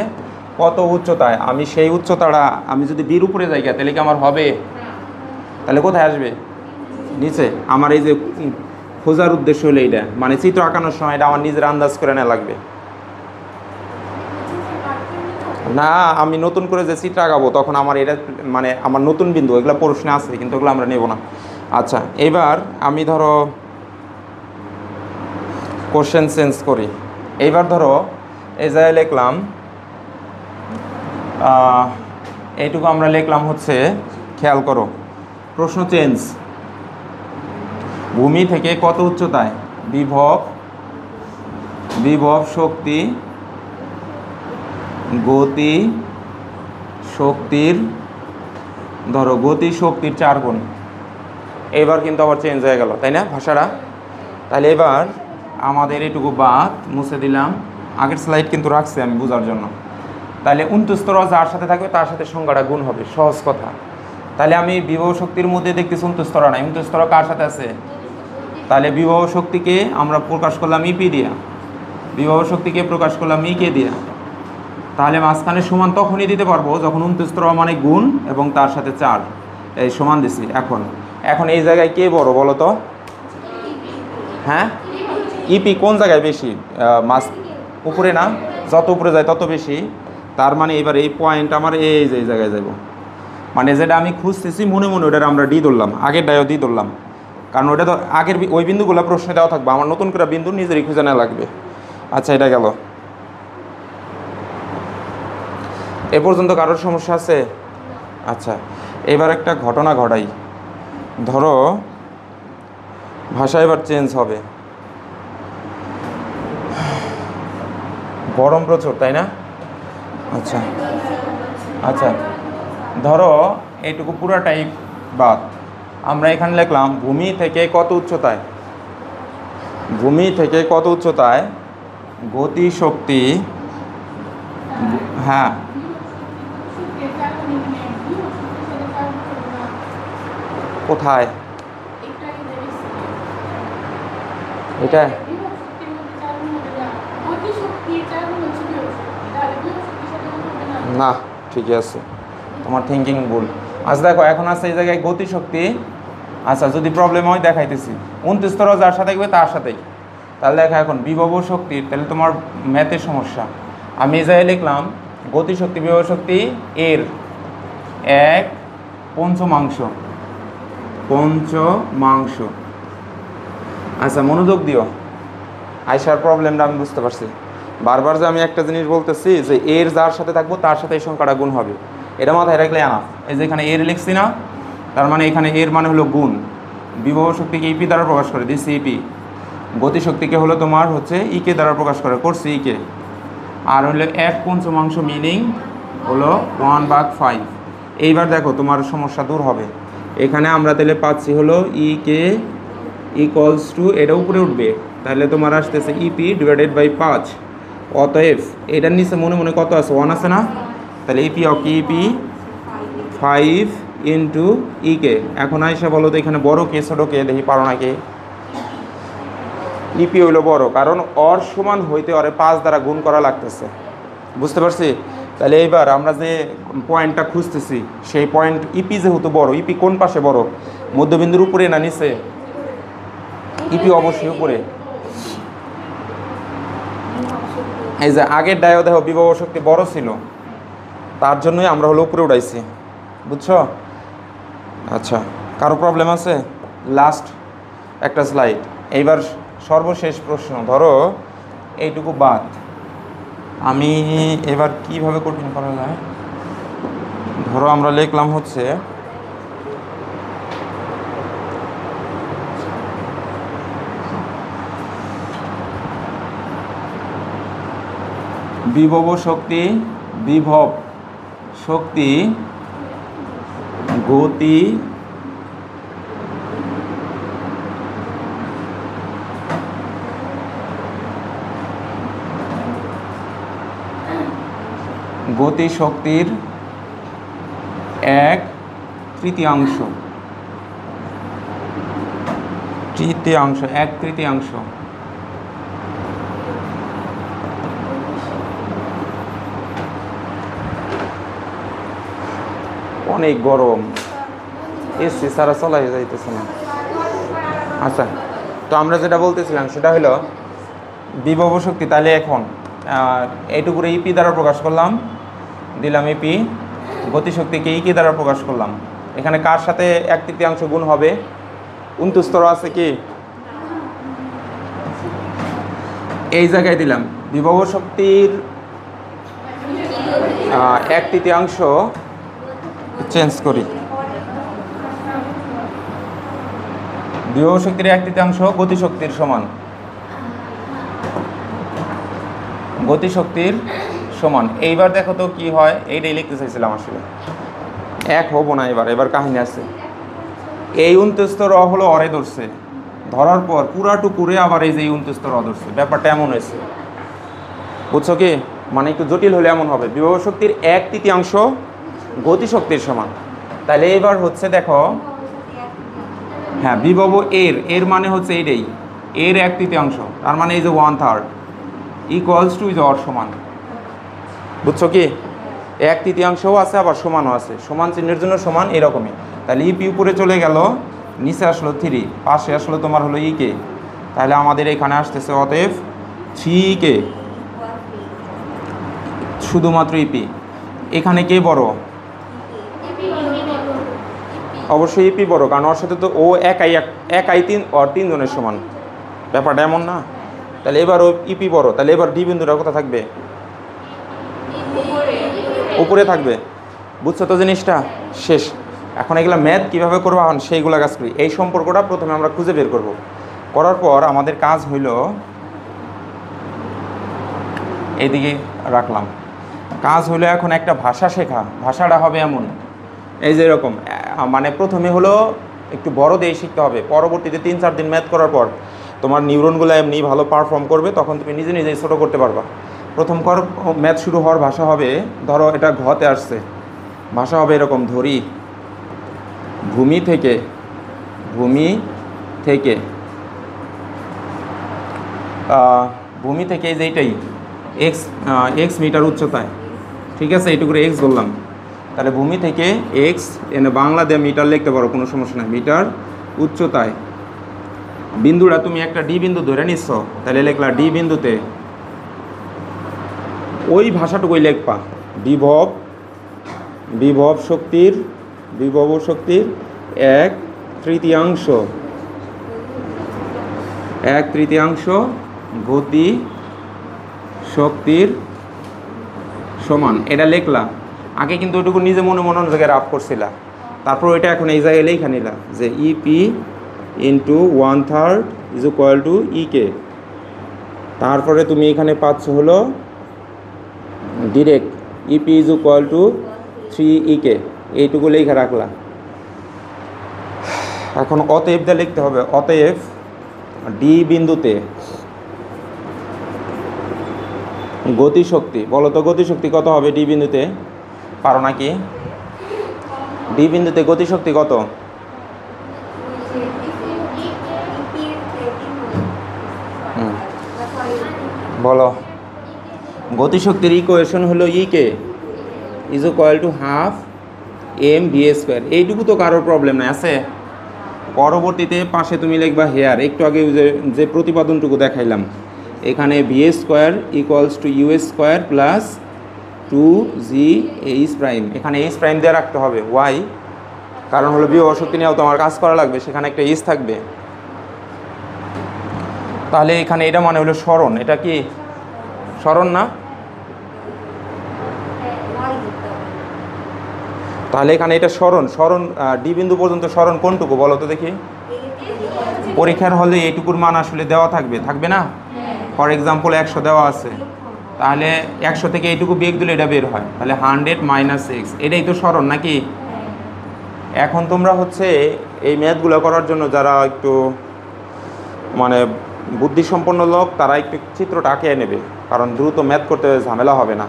কত উচ্চতায়, আমি সেই উচ্চতাটা আমি যদি বির উপরে যাই তাহলে কি আমার হবে? তাহলে কোথায় আসবে? নিচে। আমার এই যে খোঁজার উদ্দেশ্য হলো এইটা, মানে চিত্র আঁকানোর সময় এটা আমার নিজের আন্দাজ করে নেওয়া লাগবে না। আমি নতুন করে যে চিত্র আঁকাবো তখন আমার এটা মানে আমার নতুন বিন্দু, এগুলো প্রশ্নে আছে কিন্তু ওগুলো আমরা নেব না। আচ্ছা, এবার আমি ধরো কোশ্চেন চেঞ্জ করি। এইবার ধরো এই জায়গায় লিখলাম এইটুকু আমরা লিখলাম হচ্ছে, খেয়াল করো প্রশ্ন চেঞ্জ, ভূমি থেকে কত উচ্চতায় বিভব শক্তি গতি শক্তির, ধরো গতি শক্তির 4 গুণ। এবার কিন্তু আবার চেঞ্জ হয়ে গেল, তাই না ভাষাটা? তাহলে এবার আমাদের এটুকু বাদ মুছে দিলাম, আগের স্লাইড কিন্তু রাখছি আমি বোঝার জন্য। তাহলে 29 যার সাথে থাকবে তার সাথে সংখ্যাটা গুণ হবে, সহজ কথা। তাহলে আমি বিভব শক্তির মধ্যে দেখতেছি 29 নাই, 29 কার সাথে আছে? তাহলে বিভব শক্তিকে আমরা প্রকাশ করলাম ইপি দিয়া, বিভব শক্তিকে প্রকাশ করলাম ইকে দিয়া। তাহলে মাঝখানে সমান তখনই দিতে পারবো যখন 29 মানে গুণ এবং তার সাথে 4, এই সমান দিছি। এখন এই জায়গায় কে বড় বলো তো? হ্যাঁ, ইপি কোন জায়গায় বেশি? মাছ উপরে না? যত উপরে যায় তত বেশি। তার মানে এবার এই পয়েন্ট আমার এই যে জায়গায় যাব, মানে যেটা আমি খুঁজতেছি মনে মনে ওটা আমরা ডি ধরলাম, আগের ডাইও ডি ধরলাম, কারণ ওটা তো আগের ওই বিন্দুগুলো প্রশ্নে দেওয়া থাকবে, আমার নতুন করে বিন্দু নিজেরই খুঁজে নেওয়া লাগবে। আচ্ছা, এটা গেল। এ পর্যন্ত কারোর সমস্যা আছে? আচ্ছা, এবার একটা ঘটনা ঘটাই। ধরো ভাষা এবার চেঞ্জ হবে, গরম প্রচুর, তাই না? আচ্ছা আচ্ছা, ধরো এইটুকু পুরাটাই বাদ, আমরা এখানে লিখলাম ভূমি থেকে কত উচ্চতায়, ভূমি থেকে কত উচ্চতায় গতি শক্তি, হ্যাঁ কোথায় এটা? না, ঠিকই আছে, তোমার থিঙ্কিং ভুল। আচ্ছা দেখো, এখন আছে এই জায়গায় গতিশক্তি। আচ্ছা, যদি প্রবলেম হয় দেখাইতেছি, 29 যার সাথে থাকবে তার সাথেই। তাহলে দেখো এখন বিভব শক্তির, তাহলে তোমার ম্যাথের সমস্যা। আমি এই জায়গায় লিখলাম গতিশক্তি বিভব শক্তি এর 1/5। আচ্ছা, মনোযোগ দিও, আইসার প্রবলেমটা আমি বুঝতে পারছি। বারবার যে আমি একটা জিনিস বলতেছি যে এর যার সাথে থাকবো তার সাথে এই সংখ্যাটা গুণ হবে, এটা মাথায় রাখলে আনা। এই যে এখানে এর লিখছি না, তার মানে এখানে এর মানে হলো গুণ। বিভব শক্তিকে ইপি দ্বারা প্রকাশ করে দিচ্ছি ইপি, গতিশক্তিকে হলো তোমার হচ্ছে ইকে দ্বারা প্রকাশ করে করছি ইকে, আর হলো 1/5 মিনিং হলো 1/5। এইবার দেখো তোমার সমস্যা দূর হবে। এখানে আমরা তাহলে পাচ্ছি হলো ইকে ইকুয়ালস টু, এটা উপরে উঠবে, তাহলে তোমার আসতেছে ইপি ডিভাইডেড বাই 5। অতএব এটার নিচে মনে মনে কত আছে? 1 আছে না? তাহলে ইপি অফ ইপি 5 ইন্টু ইকে। এখন আইসা বলো তো এখানে বড় কে ছোটো কে, দেখি পারো নাকি? ইপি হইলো বড়, কারণ অর সমান হইতে অরে 5 দ্বারা গুণ করা লাগতেছে, বুঝতে পারছি? তাহলে এইবার আমরা যে পয়েন্টটা খুঁজতেছি সেই পয়েন্ট ইপি যেহেতু বড়, ইপি কোন পাশে বড়? মধ্যবিন্দুর উপরে না নিচে? ইপি অবশ্যই উপরে। এই যে আগের ডায়ও দেখো বিভব শক্তি বড় ছিল, তার জন্যই আমরা হলো উপরে উঠাইছি, বুঝছো? আচ্ছা, কারো প্রবলেম আছে? লাস্ট একটা স্লাইড, এইবার সর্বশেষ প্রশ্ন। ধরো এইটুকু বাদ, আমি এবার কিভাবে কঠিন করা যায়? ধরো আমরা লিখলাম হচ্ছে বিভব শক্তি গতি গতিশক্তির এক তৃতীয়াংশ, এক তৃতীয়াংশ। অনেক গরম, এসি সারা চলাই যাইতেছে না। আচ্ছা, তো আমরা যেটা বলতেছিলাম সেটা হলো বিভব শক্তি। তাহলে এখন এইটুকুরে ইপি দ্বারা প্রকাশ করলাম, দিলাম ইপি। গতিশক্তিকে ইকে দ্বারা প্রকাশ করলাম। এখানে কার সাথে এক তৃতীয়াংশ গুণ হবে? উনস্তর আছে কি? এই জায়গায় দিলাম বিভব শক্তির এক তৃতীয়াংশ, চেঞ্জ করি। বিভব শক্তির এক তৃতীয়াংশ গতিশক্তির সমান, গতিশক্তির সমান। এইবার দেখো তো কি হয়, এইটাই লিখতে চাইছিলাম আসলে। এক হবো না, এবার কাহিনী আছে। এই 29 হলো অরে ধরছে, ধরার পর পুরাটুকুরে আবার এই যে 29 ধরছে। ব্যাপারটা এমন হয়েছে, বুঝছো কি? মানে একটু জটিল হলে এমন হবে। বিভব শক্তির এক তৃতীয়াংশ গতিশক্তির সমান। তাহলে এবার হচ্ছে দেখো, হ্যাঁ, বিভব এর মানে হচ্ছে এইটাই, এর এক তৃতীয়াংশ, তার মানে এই যে 1/3 ইকুয়ালস টু অর সমান। বুঝছো কি? এক তৃতীয়াংশও আছে আবার সমানও আছে। সমান চিহ্নের জন্য সমান এরকমই। তাহলে ইপি উপরে চলে গেল, নিচে আসলো 3, পাশে আসলো তোমার হলো ইকে। তাহলে আমাদের এখানে আসতেছে অতএব 3কে, শুধুমাত্র ইপি। এখানে কে বড়? অবশ্যই ইপি বড়, কারণ ওর সাথে তো ও একাই 3 জনের সমান। ব্যাপারটা এমন না? তাহলে এবার ও ইপি বড়, তাহলে এবার ডি বিন্দুটা কোথায় থাকবে? উপরে থাকবে। বুঝছো তো জিনিসটা? শেষ। এখন এগুলো ম্যাথ কীভাবে করবো এখন সেইগুলো কাজ করি। এই সম্পর্কটা প্রথমে আমরা খুঁজে বের করব। করার পর আমাদের কাজ হইল, এইদিকে রাখলাম, কাজ হইলো এখন একটা ভাষা শেখা। ভাষাটা হবে এমন, এই যে এরকম, মানে প্রথমে হলো একটু বড় দিয়ে শিখতে হবে। পরবর্তীতে 3-4 দিন ম্যাথ করার পর তোমার নিউরনগুলো এমনি ভালো পারফর্ম করবে, তখন তুমি নিজে নিজেই ছোটো করতে পারবা। প্রথম ম্যাথ শুরু হওয়ার ভাষা হবে, ধরো এটা ঘতে আসছে, ভাষা হবে এরকম, ধরি ভূমি থেকে এই যে এইটাই এক্স মিটার উচ্চতায়, ঠিক আছে? এইটুকুরে এক্স বললাম। তাহলে ভূমি থেকে এক্স, এনে বাংলা দিয়ে মিটার লিখতে পারো, কোনো সমস্যা নাই। মিটার উচ্চতায় বিন্দুটা তুমি একটা ডি বিন্দু ধরে নিচ্ছ, তাহলে লিখলা ডি বিন্দুতে ওই ভাষাটুকুই লিখবা, বিভব শক্তির এক তৃতীয়াংশ গতি শক্তির সমান। এটা লিখলা। আগে কিন্তু ওইটুকু নিজে মনে জায়গায় রাফ করছিলা, তারপর ওইটা এখন এই জায়গায় লেখা নিলা যে EP into 1/3 is equal to EK. তারপরে তুমি এখানে পাচ্ছ হলো direct EP is equal to 3 এইটুকু লেখা রাখলা। এখন অতএবটা লিখতে হবে। অতএব ডি বিন্দুতে গতিশক্তি, বলো তো গতিশক্তি কত হবে ডি বিন্দুতে? পারো নাকি? ডি বিন্দুতে গতিশক্তি কত? বলো। গতিশক্তির ইকুয়েশন হলো EK is equal to half m v square. এইটুকু তো কারোর প্রবলেম নাই, আছে? পরবর্তীতে পাশে তুমি লিখবা হেয়ার, একটু আগে যে প্রতিপাদনটুকু দেখাইলাম, এখানে V square equals to you square plus 2gh prime. এখানে এইচ প্রাইম দিয়ে রাখতে হবে, ওয়াই, কারণ হলো বিভব শক্তি নিয়েও তোমার কাজ করা লাগবে, সেখানে একটা এইচ থাকবে। তাহলে এখানে এটা মানে হলো সরণ। এটা কি সরণ না? তাহলে এখানে এটা সরণ ডি বিন্দু পর্যন্ত সরণ কোনটুকু বলো তো দেখি? পরীক্ষার হলে এইটুকুর মান আসলে দেওয়া থাকবে না? ফর এক্সাম্পল 100 দেওয়া আছে, তাহলে 100 থেকে এইটুকু বিয়োগ দিলে এটা বের হয়, তাহলে 100 - x। এটাই তো সরণ নাকি? এখন তোমরা হচ্ছে এই ম্যাথগুলো করার জন্য যারা একটু মানে বুদ্ধিসম্পন্ন লোক, তারা একটু চিত্রটা আঁকিয়ে নেবে, কারণ দ্রুত ম্যাথ করতে ঝামেলা হবে না।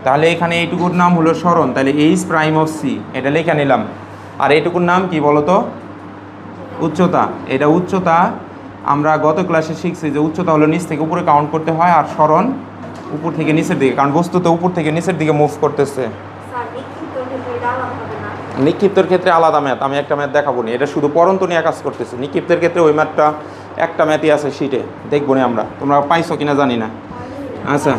তাহলে এখানে এইটুকুর নাম হলো সরণ, তাহলে এইচ প্রাইম অফ সি এটা লেখা নিলাম। আর এইটুকুর নাম কি বলো তো? উচ্চতা। এটা উচ্চতা। আমরা গত ক্লাসে শিখছি যে উচ্চতা হলো নিচ থেকে উপরে কাউন্ট করতে হয়, আর সরণ উপর থেকে নিচের দিকে, কারণ বস্তু তো উপর থেকে নিচের দিকে মুভ করতেছে। নিক্ষিপ্তর ক্ষেত্রে আলাদা ম্যাথ, আমি একটা ম্যাথ দেখাবো না, এটা শুধু পরন্ত নিয়ে কাজ করতেছে। নিক্ষিপ্তের ক্ষেত্রে ওই ম্যাথটা একটা ম্যাথই আছে শিটে, দেখবো না আমরা, তোমরা পাইছো কিনা জানি না। আচ্ছা,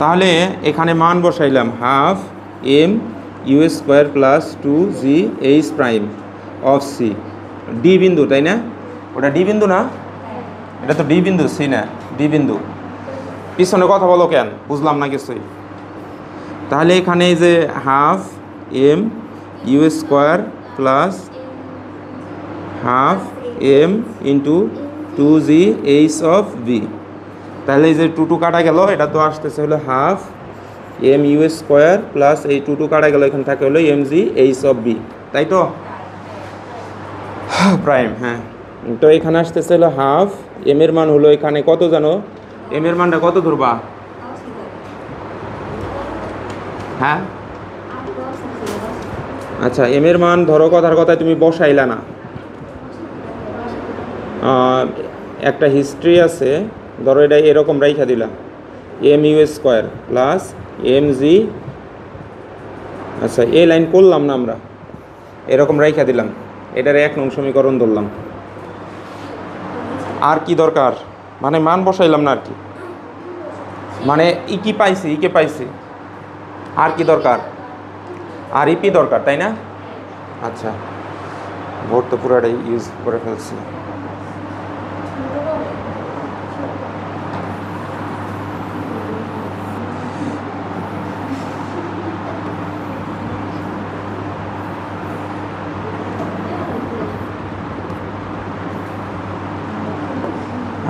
তাহলে এখানে মান বসাইলাম half M U square plus 2g h prime of C, D বিন্দু, তাই না? ওটা ডি বিন্দু না? এটা তো ডি বিন্দু, সি না ডি বিন্দু। পিছনে কথা বলো কেন, বুঝলাম না কিছুই। তাহলে এখানে এই যে half M U square plus half M into 2g H of B, তাহলে এই যে টু কাটা গেল, এটা তো আসতেছে হলো half M U square plus এই টু কাটা গেল, এখানে থাকে হলো M G H of B, তাই তো প্রাইম। হ্যাঁ, তো এখানে আসতেছে হলো হাফ, এম এর মান হলো এখানে কত জানো? এম এর মানটা কত ধরবা? হ্যাঁ আচ্ছা, এম এর মান ধরো, কথার কথায় তুমি বসাইলা না, একটা হিস্ট্রি আছে, ধরো এটা এরকম রাইখা দিলা M you square plus M G, আচ্ছা এই লাইন করলাম না আমরা, এরকম রাইখা দিলাম, এটার 1 নং সমীকরণ ধরলাম। আর কি দরকার, মানে মান বসাইলাম না আর কি, মানে ই কি পাইছি, ইকে পাইছি, আর কি দরকার? আর ইপি দরকার, তাই না? আচ্ছা, বোর্ড তো পুরোটাই ইউজ করে ফেলছি।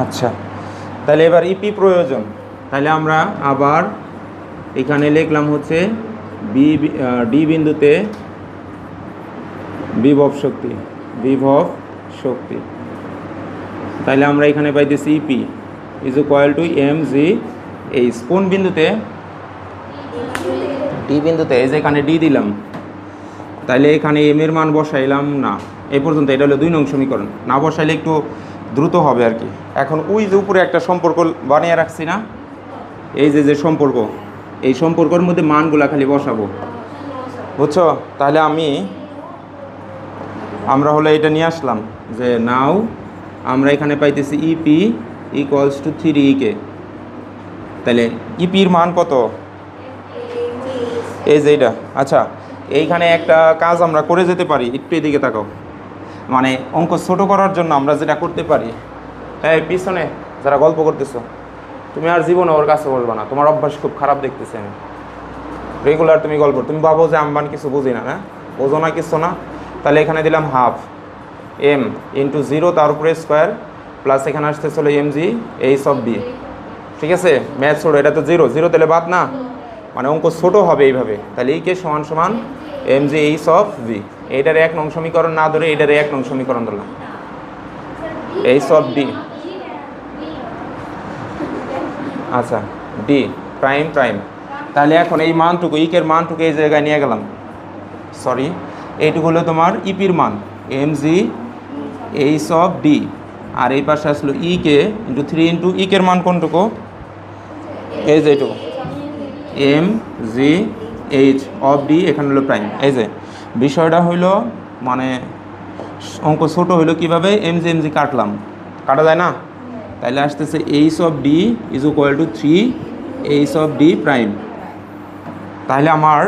আচ্ছা, তাহলে এবার ইপি প্রয়োজন, তাহলে আমরা আবার এখানে লিখলাম হচ্ছে ডি বিন্দুতে বিভব শক্তি, তাহলে আমরা এখানে পাইতেছি EP is equal to M G H. কোন বিন্দুতে? ডি বিন্দুতে, এই যে এখানে ডি দিলাম, তাহলে এখানে এম এর মান বসাইলাম না এই পর্যন্ত, এটা হলো 2 নং সমীকরণ, না বসাইলে একটু দ্রুত হবে আর কি। এখন ওই যে উপরে একটা সম্পর্ক বানিয়ে রাখছি না, এই যে সম্পর্ক, এই সম্পর্কের মধ্যে মানগুলা খালি বসাবো, বুঝছো? তাহলে আমরা হলো এটা নিয়ে আসলাম যে নাও আমরা এখানে পাইতেছি ইপি ইকুয়ালস টু 3 কে, তাহলে ইপির মান কত? এই যে এটা। আচ্ছা, এইখানে একটা কাজ আমরা করে যেতে পারি, একটু এদিকে তাকাও, মানে অঙ্ক ছোট করার জন্য আমরা যেটা করতে পারি, এই পিছনে যারা গল্প করতেছো, তুমি আর জীবনে ওর কাছে বলবো না, তোমার অভ্যাস খুব খারাপ দেখতেছি আমি। রেগুলার তুমি গল্প, তুমি ভাবো যে আম্বান কিছু বুঝি না, না বোঝো না কিছু না। তাহলে এখানে দিলাম হাফ এম ইন্টু 0 তার উপরে স্কোয়ার প্লাস এখানে আসতেছে হলো M G H of B, ঠিক আছে? ম্যাথ ছোটো, এটা তো 0 তাহলে বাদ না, মানে অঙ্ক ছোটো হবে এইভাবে। তাহলে এই কে সমান সমান M G H of B, এইটার 1 নং সমীকরণ না ধরে এইটার 1 নং সমীকরণ ধরলাম, এইচ অফ ডি। আচ্ছা, ডি প্রাইম। তাহলে এখন এই মানটুকু, ইকের মানটুকু এই জায়গায় নিয়ে গেলাম, সরি, এইটুকু হলো তোমার ইপির মান m G H of D, আর এই পাশে আসলো ই কে ইন্টু 3 ইন্টু ইকের মান কোনটুকু? এই যে এইটুকু M G H of D, এখানে হলো প্রাইম। এই যে বিষয়টা হইলো, মানে অঙ্ক ছোটো হইলো কীভাবে, এম জি কাটলাম, কাটা যায় না, তাহলে আসতেছে H of D is equal to 3 H of D prime. তাহলে আমার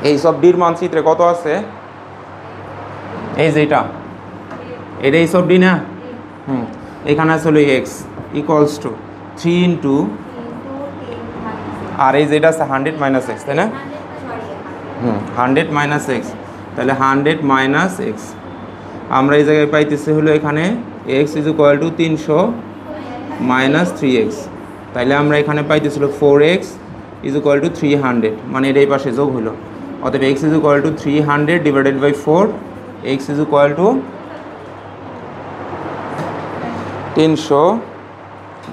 এইচ অফ ডির মানচিত্রে কত আছে? এই যে এটা এইচ অফ ডি না, এখানে আসলে এক্স ইকুয়ালস টু 3 ইন্টু, আর এই যেটা আছে 100 মাইনাস এক্স, তাই না? 100 মাইনাস এক্স, তাহলে 100 মাইনাস এক্স, আমরা এই জায়গায় পাইতেছি হলো এখানে X is equal to 300 minus 3x, তাইলে আমরা এখানে পাইতেছিল 4x ইজ ইকুয়াল টু 300, মানে এর এই পাশে যোগ হলো, অতএব x is equal to 300 divided by 4, x is equal to 300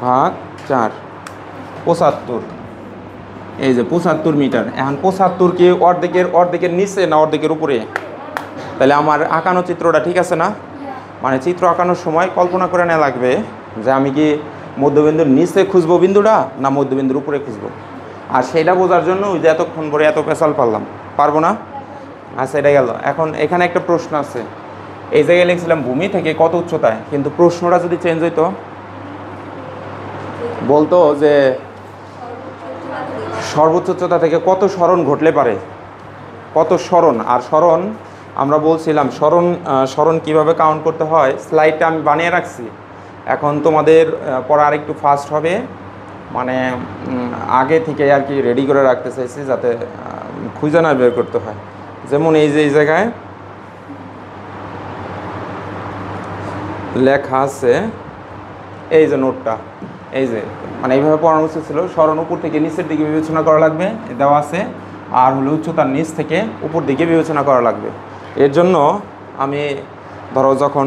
ভাগ 4, 75। এই যে 75 মিটার। এখন 75 কি অর্ধেকের নিচে না অর্ধেকের উপরে? তাহলে আমার আঁকানো চিত্রটা ঠিক আছে না? মানে চিত্র আঁকানোর সময় কল্পনা করে নেওয়া লাগবে যে আমি কি মধ্যবিন্দুর নিচে খুঁজবো বিন্দুটা না মধ্যবিন্দুর উপরে খুঁজবো। আর সেইটা বোঝার জন্য ওই যে এতক্ষণ পরে এত পেশাল পারলাম, পারবো না? আচ্ছা, এটা গেল। এখন এখানে একটা প্রশ্ন আছে, এই জায়গায় লিখছিলাম ভূমি থেকে কত উচ্চতায়, কিন্তু প্রশ্নটা যদি চেঞ্জ হইতো, বলতো যে সর্বোচ্চ উচ্চতা থেকে কত সরণ ঘটলে পারে, কত সরণ। আর সরণ আমরা বলছিলাম সরণ কিভাবে কাউন্ট করতে হয়, স্লাইডটা আমি বানিয়ে রাখছি। এখন তোমাদের পড়া আর একটু ফাস্ট হবে, মানে আগে থেকে আর কি রেডি করে রাখতে চাইছি যাতে খুঁজে না বের করতে হয়। যেমন এই যে এই জায়গায় লেখা আছে, এই যে নোটটা, এই যে মানে এইভাবে পড়ানো উচিত ছিল। সরণ উপর থেকে নিচের দিকে বিবেচনা করা লাগবে, দেওয়া আছে। আর হলো উচ্চতার নিচ থেকে উপর দিকে বিবেচনা করা লাগবে। এর জন্য আমি ধরো যখন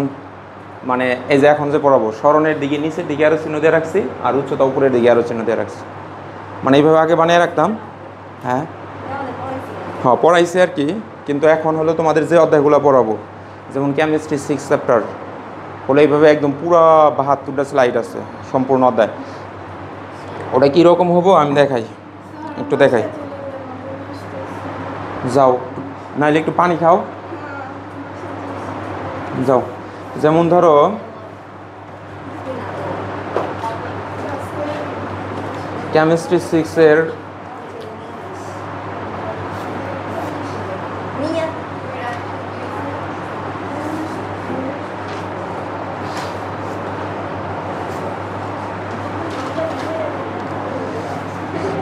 মানে এই যে এখন যে পড়াবো, সরণের দিকে নিচের দিকে আরও চিহ্ন দিয়ে রাখছি, আর উচ্চতা উপরের দিকে আরও চিহ্ন দিয়ে রাখছি। মানে এইভাবে আগে বানিয়ে রাখতাম। হ্যাঁ হ্যাঁ, পড়াইছি আর কি। কিন্তু এখন হলো তোমাদের যে অধ্যায়গুলো পড়াবো, যেমন কেমিস্ট্রি 6 চ্যাপ্টার হলো এইভাবে একদম পুরা 72টা স্লাইড আছে সম্পূর্ণ অধ্যায়। ওটা কীরকম হবো আমি দেখাই, একটু দেখাই। যাও, নাহলে একটু পানি খাও, যাও। যেমন ধরো কেমিস্ট্রি 6-এর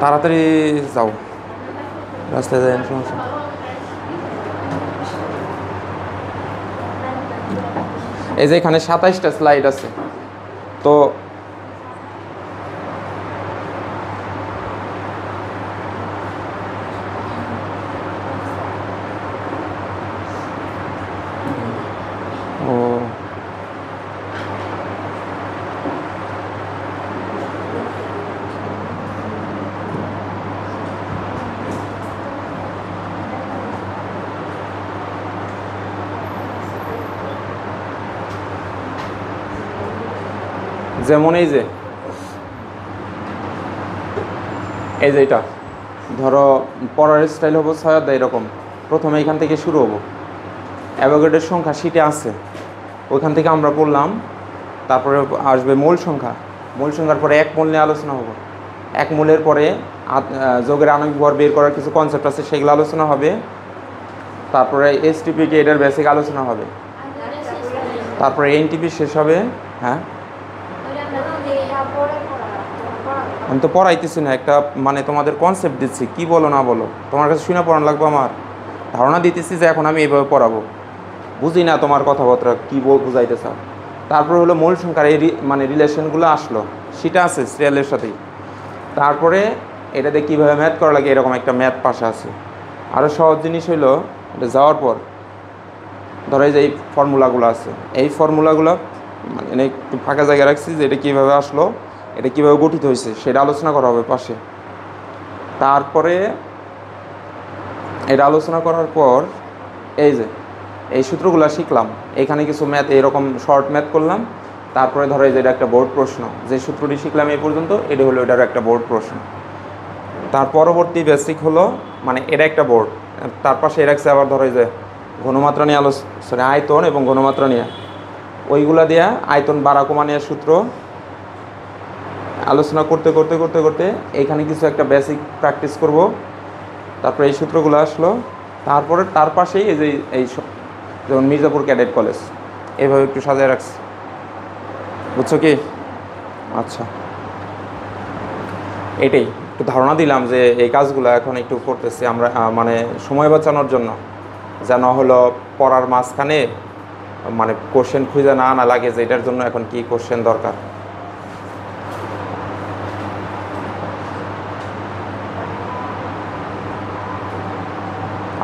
তাড়াতাড়ি যাও, রাস্তায় যায় সমস্যা। এই যে এখানে 27টা স্লাইড আছে, তো যেমন এই যে এটা ধরো পড়ার স্টাইল হবো 6 অধ্যায় এরকম। প্রথমে এখান থেকে শুরু হবো, অ্যাভোগাড্রোর সংখ্যা শিটে আছে, ওইখান থেকে আমরা পড়লাম। তারপরে আসবে মূল সংখ্যা, মূল সংখ্যার পরে এক মূল নিয়ে আলোচনা হবো। এক মূলের পরে যোগের আণবিক ভর বের করার কিছু কনসেপ্ট আছে, সেগুলো আলোচনা হবে। তারপরে এসটিপি কে এটার বেসিক আলোচনা হবে। তারপরে এনটিপি শেষ হবে। হ্যাঁ, আমি তো পড়াইতেছি না, একটা মানে তোমাদের কনসেপ্ট দিচ্ছি, কি বলো না বলো তোমার কাছে শুনে পড়ানো লাগবে। আমার ধারণা দিতেছি যে এখন আমি এইভাবে পড়াবো, বুঝি না তোমার কথাবার্তা কী বুঝাইতে চাও। তারপরে হলো মূল সংখ্যার এই মানে রিলেশনগুলো আসলো, সেটা আছে সিরিয়ালের সাথেই। তারপরে এটাতে কীভাবে ম্যাথ করা লাগে এরকম একটা ম্যাথ পাশে আছে। আরও সহজ জিনিস হইলো এটা যাওয়ার পর ধরো এই যে এই ফর্মুলাগুলো আছে, এই ফর্মুলাগুলো মানে একটু ফাঁকা জায়গায় রাখছি যে এটা কীভাবে আসলো, এটা কীভাবে গঠিত হয়েছে সেটা আলোচনা করা হবে পাশে। তারপরে এটা আলোচনা করার পর এই যে এই সূত্রগুলো শিখলাম, এখানে কিছু ম্যাথ এইরকম শর্ট ম্যাথ করলাম। তারপরে ধরো এই যে এটা একটা বোর্ড প্রশ্ন, যে সূত্রটি শিখলাম এই পর্যন্ত এটা হলো এটার একটা বোর্ড প্রশ্ন। তার পরবর্তী বেসিক হলো মানে এটা একটা বোর্ড, তার পাশে এর রাখছে আবার ধরো এই যে ঘনমাত্রা নিয়ে আলোচনা, আয়তন এবং ঘনমাত্রা নিয়ে, ওইগুলা দিয়ে আয়তন বাড়া কমা নিয়ে সূত্র আলোচনা করতে করতে করতে করতে এখানে কিছু একটা বেসিক প্র্যাকটিস করব। তারপরে এই সূত্রগুলো আসলো। তারপরে তার পাশেই এই যে এই যেমন মির্জাপুর ক্যাডেট কলেজ, এইভাবে একটু সাজিয়ে রাখছি, বুঝছো কি? আচ্ছা, এটাই একটু ধারণা দিলাম যে এই কাজগুলো এখন একটু করতেছি আমরা, মানে সময় বাঁচানোর জন্য, যেন হলো পড়ার মাঝখানে মানে কোশ্চেন খুঁজে না আনা লাগে যে এটার জন্য এখন কি কোশ্চেন দরকার।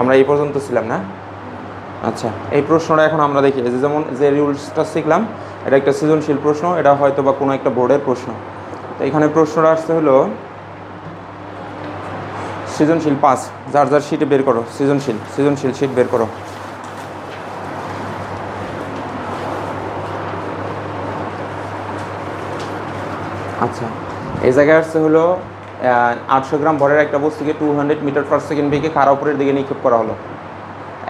আমরা এই পর্যন্ত ছিলাম না? আচ্ছা, এই প্রশ্নটা এখন আমরা দেখি। যেমন যে রুলসটা শিখলাম, এটা একটা সৃজনশীল প্রশ্ন, এটা হয়তো বা কোনো একটা বোর্ডের প্রশ্ন। তো এখানে প্রশ্নটা আসতে হলো সৃজনশীল 5, যার যার শিটে বের করো, সৃজনশীল শিট বের করো। আচ্ছা, এই জায়গায় আসছে হলো 800 গ্রাম ভরের একটা বস্তুকে 200 মিটার পার সেকেন্ড বেগে খাড়া উপরের দিকে নিক্ষেপ করা হলো।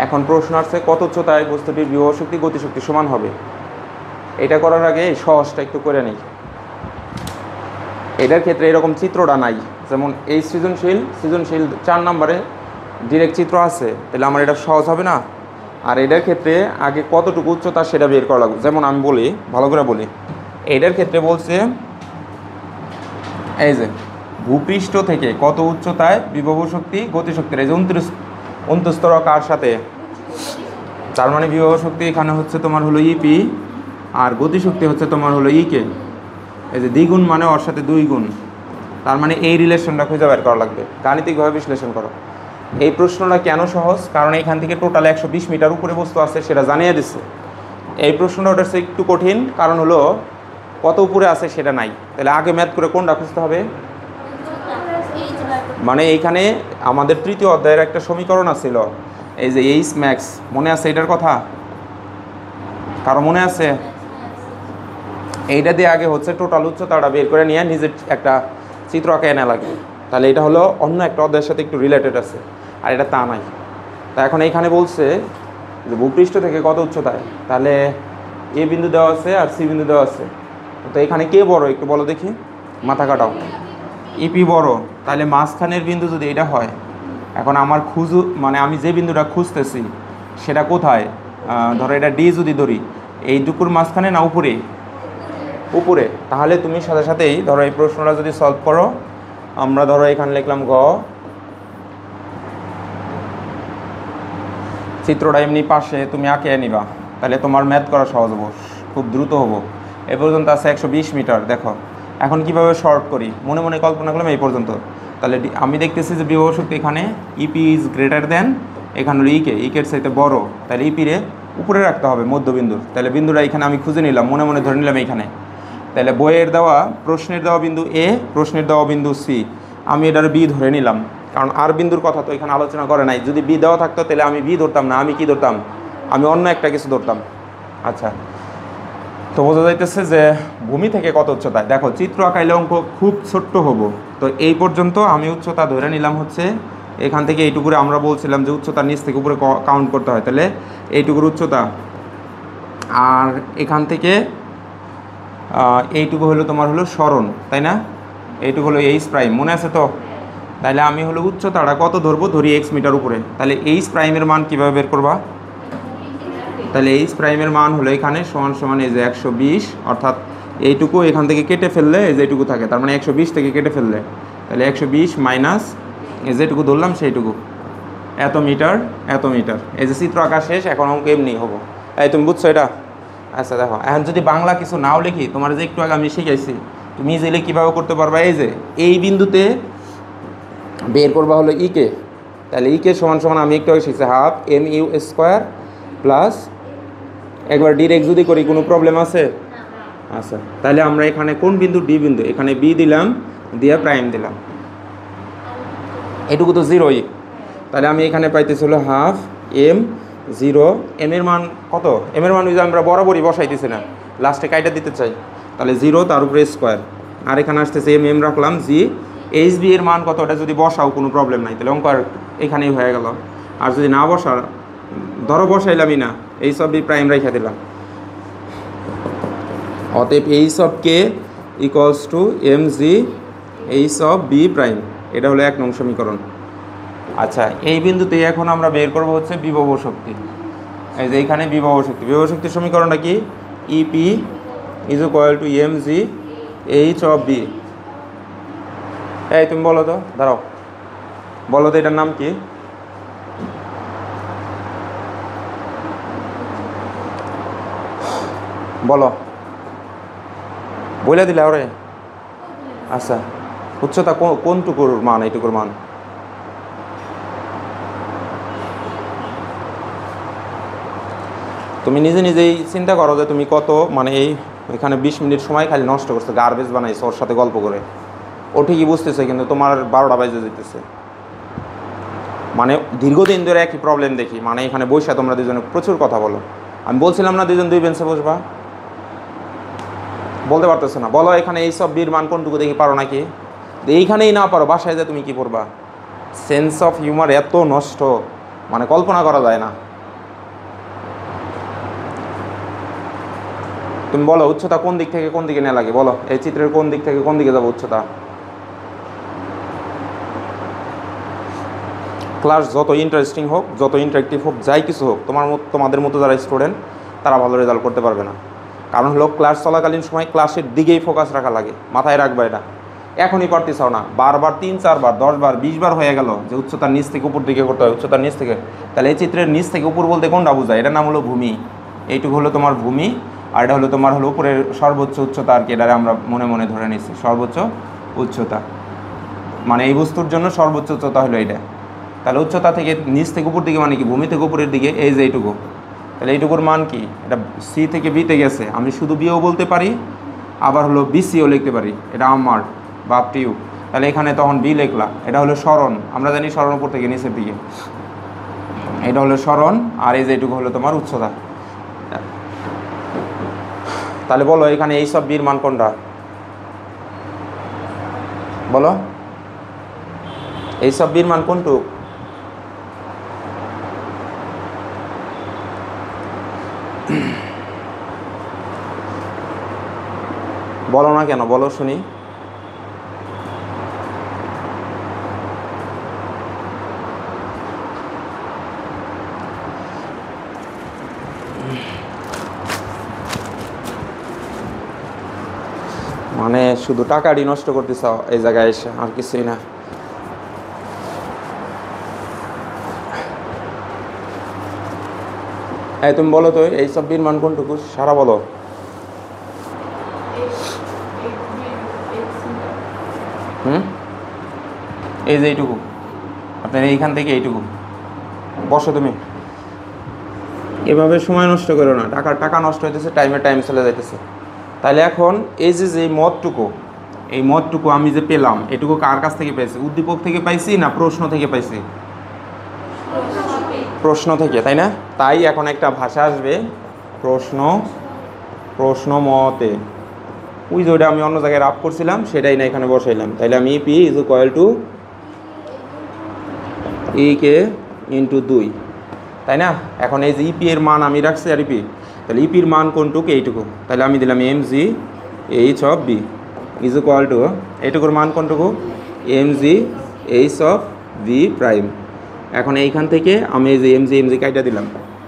এখন প্রশ্ন আসছে কত উচ্চতায় বস্তুটির বিভব শক্তি গতিশক্তি সমান হবে। এটা করার আগে সহজটা একটু করে নিই। এটার ক্ষেত্রে এরকম চিত্রটা নাই, যেমন এই সৃজনশীল 4 নম্বরে ডিরেক্ট চিত্র আছে, তাহলে আমার এটা সহজ হবে না। আর এটার ক্ষেত্রে আগে কতটুকু উচ্চতা সেটা বের করা লাগবে। যেমন আমি বলি, ভালো করে বলি, এটার ক্ষেত্রে বলছে এই যে ভূপৃষ্ঠ থেকে কত উচ্চতায় বিভব শক্তি গতিশক্তির, এই যে 29 কার সাথে, তার মানে বিভব শক্তি এখানে হচ্ছে তোমার হলো ইপি, আর গতিশক্তি হচ্ছে তোমার হলো ইকে। এই যে দ্বিগুণ মানে ওর সাথে 2 গুণ, তার মানে এই রিলেশনটা খুঁজে বের করা লাগবে, গাণিতিকভাবে বিশ্লেষণ করো। এই প্রশ্নটা কেন সহজ, কারণ এখান থেকে টোটাল 120 মিটার উপরে বস্তু আছে সেটা জানিয়ে দিচ্ছে। এই প্রশ্নটা ওটা হচ্ছে একটু কঠিন, কারণ হলো কত উপরে আছে সেটা নাই, তাহলে আগে ম্যাথ করে কোনটা খুঁজতে হবে। মানে এইখানে আমাদের 3য় অধ্যায়ের একটা সমীকরণ আছিল, এই যে এইচ ম্যাক্স, মনে আছে এটার কথা? কারো মনে আছে? এইটা দিয়ে আগে হচ্ছে টোটাল উচ্চতাটা বের করে নিয়ে নিজের একটা চিত্র আঁকে এনে লাগবে, তাহলে এটা হলো অন্য একটা অধ্যায়ের সাথে একটু রিলেটেড আছে, আর এটা তা নাই। তা এখন এইখানে বলছে যে ভূপৃষ্ঠ থেকে কত উচ্চতায়, তাহলে এ বিন্দু দেওয়া আছে আর সি বিন্দু দেওয়া আছে, তো এখানে কে বড় একটু বলো দেখি, মাথা কাটাও। ইপি বড়, তাহলে মাঝখানের বিন্দু যদি এটা হয়, এখন আমার মানে আমি যে বিন্দুটা খুঁজতেছি সেটা কোথায়, ধরো এটা ডি যদি ধরি, এইটুকুর মাঝখানে না উপরে, উপরে, তাহলে তুমি সাথে সাথেই ধরো এই প্রশ্নটা যদি সলভ করো, আমরা ধরো এখানে লিখলাম গ, চিত্রটা এমনি পাশে তুমি আঁকে নিবা, তাহলে তোমার ম্যাথ করা সহজ হবো, খুব দ্রুত হবো। এ পর্যন্ত আছে 120 মিটার। দেখো এখন কিভাবে শর্ট করি, মনে মনে কল্পনা করলাম এই পর্যন্ত, তাহলে আমি দেখতেছি যে বিভব শক্তি এখানে ইপি ইজ গ্রেটার দেন, এখানে হলো ইকের চাইতে বড়, তাহলে ইপিরে উপরে রাখতে হবে মধ্যবিন্দুর, তাহলে বিন্দুটা এখানে আমি খুঁজে নিলাম, মনে মনে ধরে নিলাম এইখানে। তাহলে বইয়ের দেওয়া প্রশ্নের দেওয়া বিন্দু এ, প্রশ্নের দেওয়া বিন্দু সি, আমি এটার বি ধরে নিলাম, কারণ আর বিন্দুর কথা তো এখানে আলোচনা করে নাই। যদি বি দেওয়া থাকতো তাহলে আমি বি ধরতাম না, আমি কি ধরতাম, আমি অন্য একটা কিছু ধরতাম। আচ্ছা, তো বোঝা যাইতেছে যে ভূমি থেকে কত উচ্চতায়। দেখো চিত্র আঁকাইলে অঙ্ক খুব ছোট্ট হবো, তো এই পর্যন্ত আমি উচ্চতা ধরে নিলাম হচ্ছে এখান থেকে এইটুকুরে, আমরা বলছিলাম যে উচ্চতা নিচ থেকে উপরে কাউন্ট করতে হয়, তাহলে এইটুকুর উচ্চতা, আর এখান থেকে এইটুকু হলো তোমার হলো সরণ, তাই না, এইটুকু হলো এইচ প্রাইম, মনে আছে তো? তাহলে আমি হলো উচ্চতাটা কত ধরবো, ধরি এক্স মিটার উপরে, তাহলে এইচ প্রাইমের মান কীভাবে বের করবা, তাহলে এইচ প্রাইমের মান হলো এখানে সমান সমান এই যে 120, অর্থাৎ এইটুকু এখান থেকে কেটে ফেললে এই যেটুকু থাকে, তার মানে 120 থেকে কেটে ফেললে, তাহলে 120 মাইনাস এই যেটুকু ধরলাম সেইটুকু, এত মিটার, এই যে চিত্র আঁকা শেষ, এখন অঙ্ক এমনি হবো। এই তুমি বুঝছো এটা? আচ্ছা দেখো, এখন যদি বাংলা কিছু নাও লিখি, তোমার যে একটু আগে আমি শিখাইছি, তুমি ইজিলি কীভাবে করতে পারবা, এই যে এই বিন্দুতে বের করবা হলো ইকে, তাহলে ইকে সমান সমান আমি একটু আগে শিখছি হাফ mu স্কোয়ার প্লাস, একবার ডিরেক্ট যদি করি কোনো প্রবলেম আছে? আচ্ছা, তাহলে আমরা এখানে কোন বিন্দু, ডি বিন্দু, এখানে বি দিলাম, দিয়ে প্রাইম দিলাম, এটুকু তো জিরোই, তাহলে আমি এখানে পাইতেছি হলো হাফ এম 0, এম এর মান কত, এম এর মান যদি আমরা বরাবরই বসাইতেছি না, লাস্টে কাইটা দিতে চাই, তাহলে 0 তার উপরে স্কোয়ার, আর এখানে আসতেছে এম রাখলাম জি, এইচ বি এর মান কত, ওটা যদি বসাও কোনো প্রবলেম নাই, তাহলে অঙ্ক আর এখানেই হয়ে গেল। আর যদি না বসা, ধরো বসাইলামই না, এই সব বি প্রাইম রেখে দিলাম, অতএব H of K equals to M G H of B prime, এটা হলো 1 নং সমীকরণ। আচ্ছা, এই বিন্দুতে এখন আমরা বের করবো হচ্ছে বিভব শক্তি, এই যে এইখানে বিভব শক্তির সমীকরণটা কি, EP is equal to M G H of B. এই তুমি বলো তো, দাঁড়াও, বলো তো এটার নাম কি, বলো, বলে দিলে ওরে। আচ্ছা, উচ্চতা কোনটুকুর মান, এইটুকুর মান, তুমি নিজেই চিন্তা করো যে তুমি কত, মানে এই ওইখানে 20 মিনিট সময় খালি নষ্ট করছে, গার্বেজ বানাইছে ওর সাথে গল্প করে। ও ঠিকই বুঝতেছে কিন্তু তোমার 12টা বাজে যেতেছে। মানে দীর্ঘদিন ধরে একই প্রবলেম দেখি, মানে এখানে বসে তোমরা দুজনে প্রচুর কথা বলো। আমি বলছিলাম না দুজন দুই বেঞ্চে বসবা, বলতে পারতেছো না। বলো এখানে এইসব বীর মান কোনটুকু দেখি পারো নাকি? এইখানেই না পারো, বাসায় যে তুমি কি করবা? সেন্স অফ হিউমার এত নষ্ট, মানে কল্পনা করা যায় না। তুমি বলো উচ্চতা কোন দিক থেকে কোন দিকে নেওয়া লাগে, বলো এই চিত্রের কোন দিক থেকে কোন দিকে যাবো উচ্চতা? ক্লাস যত ইন্টারেস্টিং হোক, যত ইন্টারেক্টিভ হোক, যাই কিছু হোক, তোমাদের মতো যারা স্টুডেন্ট তারা ভালো রেজাল্ট করতে পারবে না। কারণ হলো ক্লাস চলাকালীন সময় ক্লাসের দিকেই ফোকাস রাখা লাগে, মাথায় রাখবা এটা। এখনই পারতেছাও না, বারবার 3-4 বার 10 বার 20 বার হয়ে গেল যে উচ্চতার নিচ থেকে উপর দিকে করতে হয়, উচ্চতার নিচ থেকে। তাহলে এই চিত্রের নিচ থেকে উপর বলতে কোনটা বোঝায়? এটার নাম হলো ভূমি। এইটুকু হলো তোমার ভূমি, আর এটা হলো তোমার হলো উপরের সর্বোচ্চ উচ্চতা আর কি। এটারে আমরা মনে মনে ধরে নিচ্ছি সর্বোচ্চ উচ্চতা, মানে এই বস্তুর জন্য সর্বোচ্চ উচ্চতা হলো এটা। তাহলে উচ্চতা থেকে নিচ থেকে উপর দিকে মানে কি? ভূমি থেকে উপরের দিকে, এই যে এইটুকু। তাহলে এইটুকুর মান কি? এটা সি থেকে বিতে গেছে, আমি শুধু বিও বলতে পারি, আবার হলো বিসিও লিখতে পারি, এটা আমার বা আপ টু ইউ। তাহলে এখানে তখন বি লিখলাম, এটা হলো সরণ। আমরা জানি সরণ উপর থেকে নিচের দিকে, এটা হলো সরণ, আর এই যে এইটুকু হলো তোমার উচ্চতা। তাহলে বলো এখানে এইসব বির মান কোনটা? বলো এইসব বির মান কোনটুক? বলো না কেন, বলো শুনি। মানে শুধু টাকাটি নষ্ট করতেছ এই জায়গায় এসে, আর কিছুই না। এই তুমি বলো তো এইসব বির মান কোনটুকু, সারা বলো। এই যে এইটুকু, আপনার এইখান থেকে এইটুকু। বসো তুমি, এভাবে সময় নষ্ট করো না, টাকা নষ্ট হইতেছে, টাইম চলে যাইতেছে। তাহলে এখন এই যে মতটুকু, এই মতটুকু আমি যে পেলাম, এটুকু কার কাছ থেকে পেয়েছি? উদ্দীপক থেকে পাইছি না প্রশ্ন থেকে পাইছি? প্রশ্ন থেকে, তাই না? তাই এখন একটা ভাষা আসবে প্রশ্ন মতে। ওই যে ওইটা আমি অন্য জায়গায় রাপ করছিলাম, সেটাই না এখানে বসাইলাম। তাহলে আমি P is equal two E K into 2, তাই না? এখন এই যে ইপি এর মান আমি রাখছি আর ইপি, তাহলে ইপির মান কোনটুকু? এইটুকু। তাহলে আমি দিলাম m G H of B is equal to, এইটুকুর মান কোনটুকু? M G H of B prime. এখন এইখান থেকে আমি এই যে এম জি কাইটা দিলাম,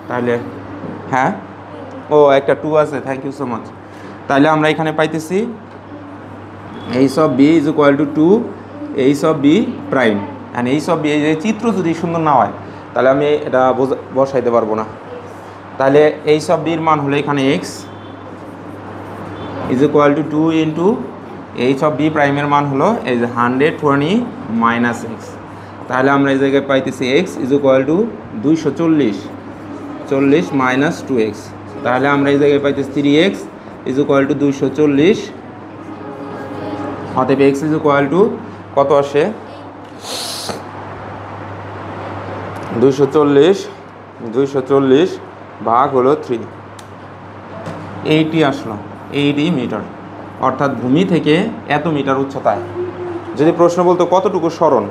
তাহলে হ্যাঁ, ও একটা 2 আছে, থ্যাংক ইউ সো মাচ। তাহলে আমরা এখানে পাইতেছি H of B is equal to 2 H of B prime. And H of B, এই যে চিত্র যদি সুন্দর না হয় তাহলে আমি এটা বসাইতে পারবো না। তাহলে এইচ অফ বির মান হলো এখানে X is equal to 2 into H of B প্রাইমের মান হলো এই যে 120 মাইনাস এক্স। তাহলে আমরা এই জায়গায় পাইতেছি x is equal two 240 minus 2x। তাহলে আমরা এই জায়গায় পাইতেছি 3x ইজ ইকুয়াল টু 240। অতএব এক্স ইজ ইকুয়াল টু কত আসে? 240 ভাগ হলো 3, 80 আসলো, 80 মিটার। অর্থাৎ ভূমি থেকে এত মিটার উচ্চতায়। যদি প্রশ্ন বলতো কতটুকু সরণ,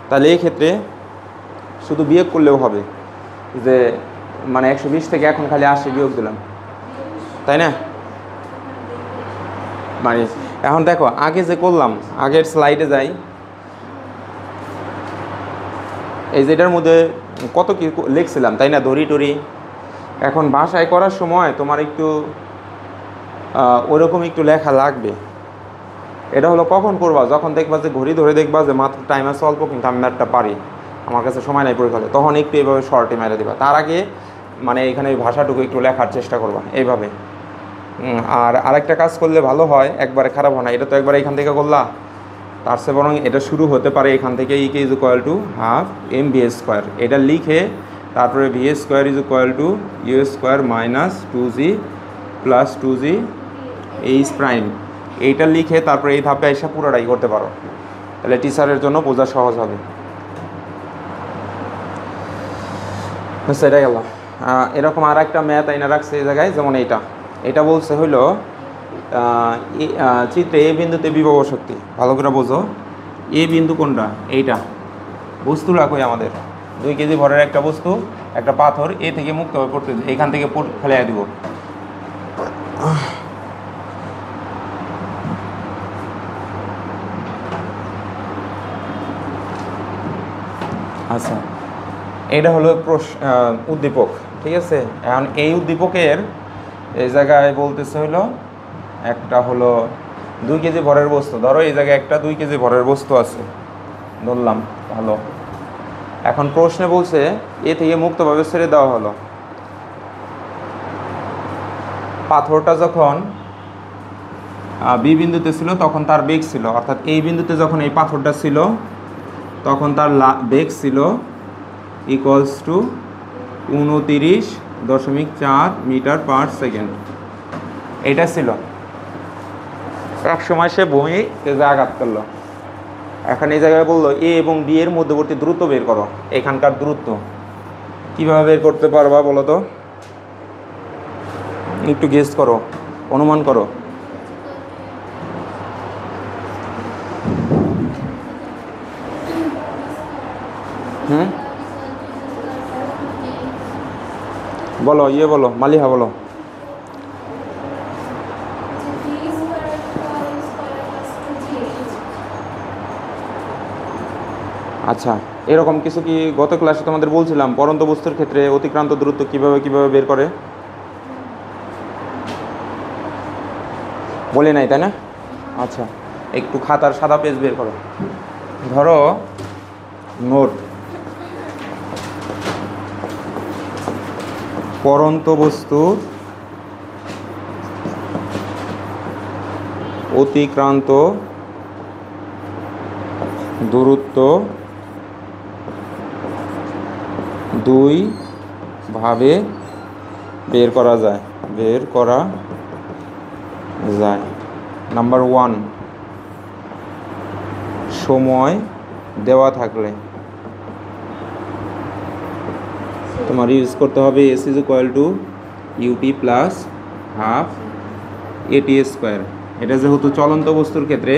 তাহলে এই ক্ষেত্রে শুধু বিয়োগ করলেও হবে, যে মানে 120 থেকে এখন খালি 80 বিয়োগ দিলাম, তাই না? মানে এখন দেখো আগে যে করলাম, আগের স্লাইডে যাই, এই যেটার মধ্যে কত কি লিখছিলাম, তাই না? দড়ি টড়ি। এখন ভাষায় করার সময় তোমার একটু ওরকম একটু লেখা লাগবে। এটা হলো কখন করবা? যখন দেখবা যে ঘড়ি ধরে দেখবা যে মাত্র টাইম আছে অল্প, কিন্তু আমি একটা পারি, আমার কাছে সময় নাই পরীক্ষা হলে, তখন একটু এইভাবে শর্টে মেরে দিবা। তার আগে মানে এখানে ভাষাটুকু একটু লেখার চেষ্টা করবা এইভাবে। আর আরেকটা কাজ করলে ভালো হয়, একবারে খারাপ হয় না। এটা তো একবারে এখান থেকে করলা, তার চেয়ে বরং এটা শুরু হতে পারে এখান থেকে, E K is equal to half m v square, এটা লিখে তারপরে v square is equal to you square minus 2g plus 2g h prime, এইটা লিখে তারপরে এই ধাপে এসে পুরোটাই করতে পারো, তাহলে টিচারের জন্য বোঝা সহজ হবে। সেটাই গেল। এরকম আর একটা ম্যাথ আইনা রাখছে এই জায়গায়, যেমন এটা বলছে হইল চিত্রে এ বিন্দুতে বিভব শক্তি, ভালো করে বোঝো। এ বিন্দু কোনটা? এইটা। বস্তু রাখোই আমাদের 2 কেজি ভরের একটা বস্তু, একটা পাথর এ থেকে মুক্ত হয়ে পড়তে, এখান থেকে ফেলে দিব। আচ্ছা, এটা হলো উদ্দীপক, ঠিক আছে। এখন এই উদ্দীপকের এই জায়গায় বলতেছে হলো একটা হলো 2 কেজি ভরের বস্তু, ধরো এই জায়গায় একটা 2 কেজি ভরের বস্তু আছে ধরলাম, ভালো। এখন প্রশ্নে বলছে এ থেকে মুক্তভাবে ছেড়ে দেওয়া হলো। পাথরটা যখন বি বিন্দুতে ছিল তখন তার বেগ ছিল, অর্থাৎ এই বিন্দুতে যখন এই পাথরটা ছিল তখন তার বেগ ছিল equals to 29.4 metre per second. এটা ছিল এক সময় সে ভূমিতে আঘাত করলো। এখন এই জায়গায় বললো এ এবং বি এর মধ্যবর্তী দূরত্ব বের করো। এখানকার দূরত্ব কীভাবে বের করতে পারবা বলো তো? একটু গেস করো, অনুমান করো। বলো, বলো মালিহা, বলো। আচ্ছা, এরকম কিছু কি গত ক্লাসে তোমাদের বলছিলাম পরন্ত বস্তুর ক্ষেত্রে অতিক্রান্ত দূরত্ব কিভাবে বের করে? বলে নাই, তাই না? আচ্ছা, একটু খাতার সাদা পেজ বের করো। ধরো নোট, পরন্ত বস্তুর অতিক্রান্ত দূরত্ব 2 ভাবে বের করা যায়। নাম্বার 1, সময় দেওয়া থাকলে তোমার ইউজ করতে হবে S is equal to UT plus half AT square. এটা যেহেতু চলন্ত বস্তুর ক্ষেত্রে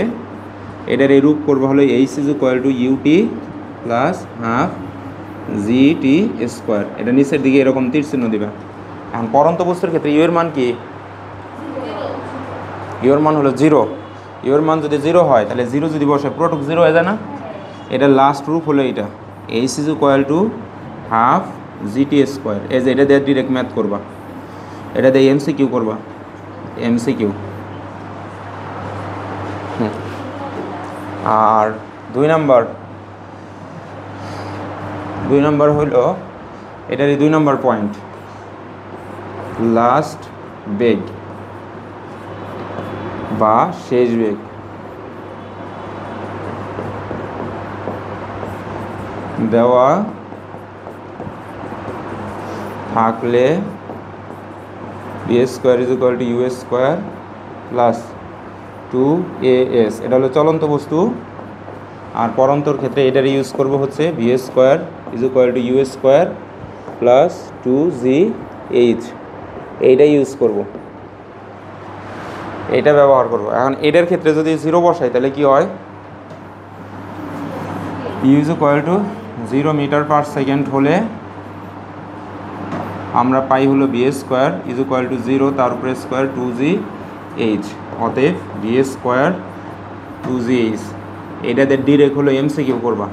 এটার এই রূপ করবো হলো H is equal to UT plus half GT square. এটা নিচের দিকে এরকম তীর চিহ্ন দিবা। এখন পরন্ত বস্তুর ক্ষেত্রে ইউ এর মান কি? ইউ এর মান হলো 0। ইউ এর মান যদি 0 হয় তাহলে 0 যদি বসে পুরোটুক 0 হয়ে যায় না? এটা লাস্ট রূপ হলো এটা, H is equal to half GT square. এই যে এটা দিয়ে ডিরেক্ট ম্যাথ করবা, এটা দিয়ে এমসিকিউ করবা, এমসিকিউ। আর 2 নাম্বার হলো এটারই 2 নাম্বার পয়েন্ট, লাস্ট বেগ বা শেষ বেগ দেওয়া থাকলে V square is equal to you square plus 2as। এটা হলো চলন্ত বস্তু। আর পরন্তর ক্ষেত্রে এটার ইউজ করব হচ্ছে V square is equal to you square plus 2gh। এইটা ইউজ করব, এটা ব্যবহার করব। এখন এটার ক্ষেত্রে যদি 0 বসাই তাহলে কি হয়? U is equal to 0 metre per second হলে আমরা পাই হলো B square is equal to 0 তার উপরে স্কোয়ার 2gh। অতএব বি স্কোয়ার 2gh। এটাতে ডিরেক্ট হলো এমসিকিউ করবা।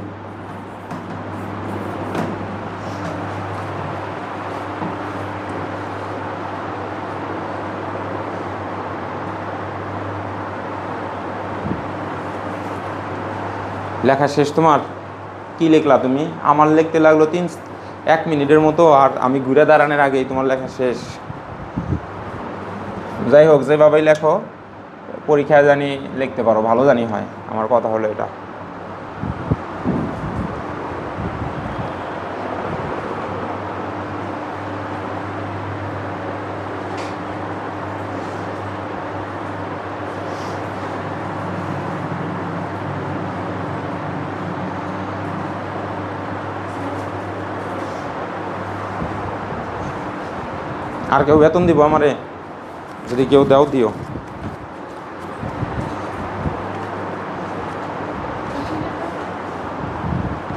লেখা শেষ তোমার? কি লিখলা তুমি? আমার লিখতে লাগলো 1 মিনিটের মতো, আর আমি ঘুরে দাঁড়ানোর আগেই তোমার লেখা শেষ। যাই হোক, যেভাবেই লেখো পরীক্ষায় জানি লিখতে পারো, ভালো জানি হয়। আমার কথা হলো এটা। আর কেউ বেতন দিব আমারে? যদি কেউ দাও দিও।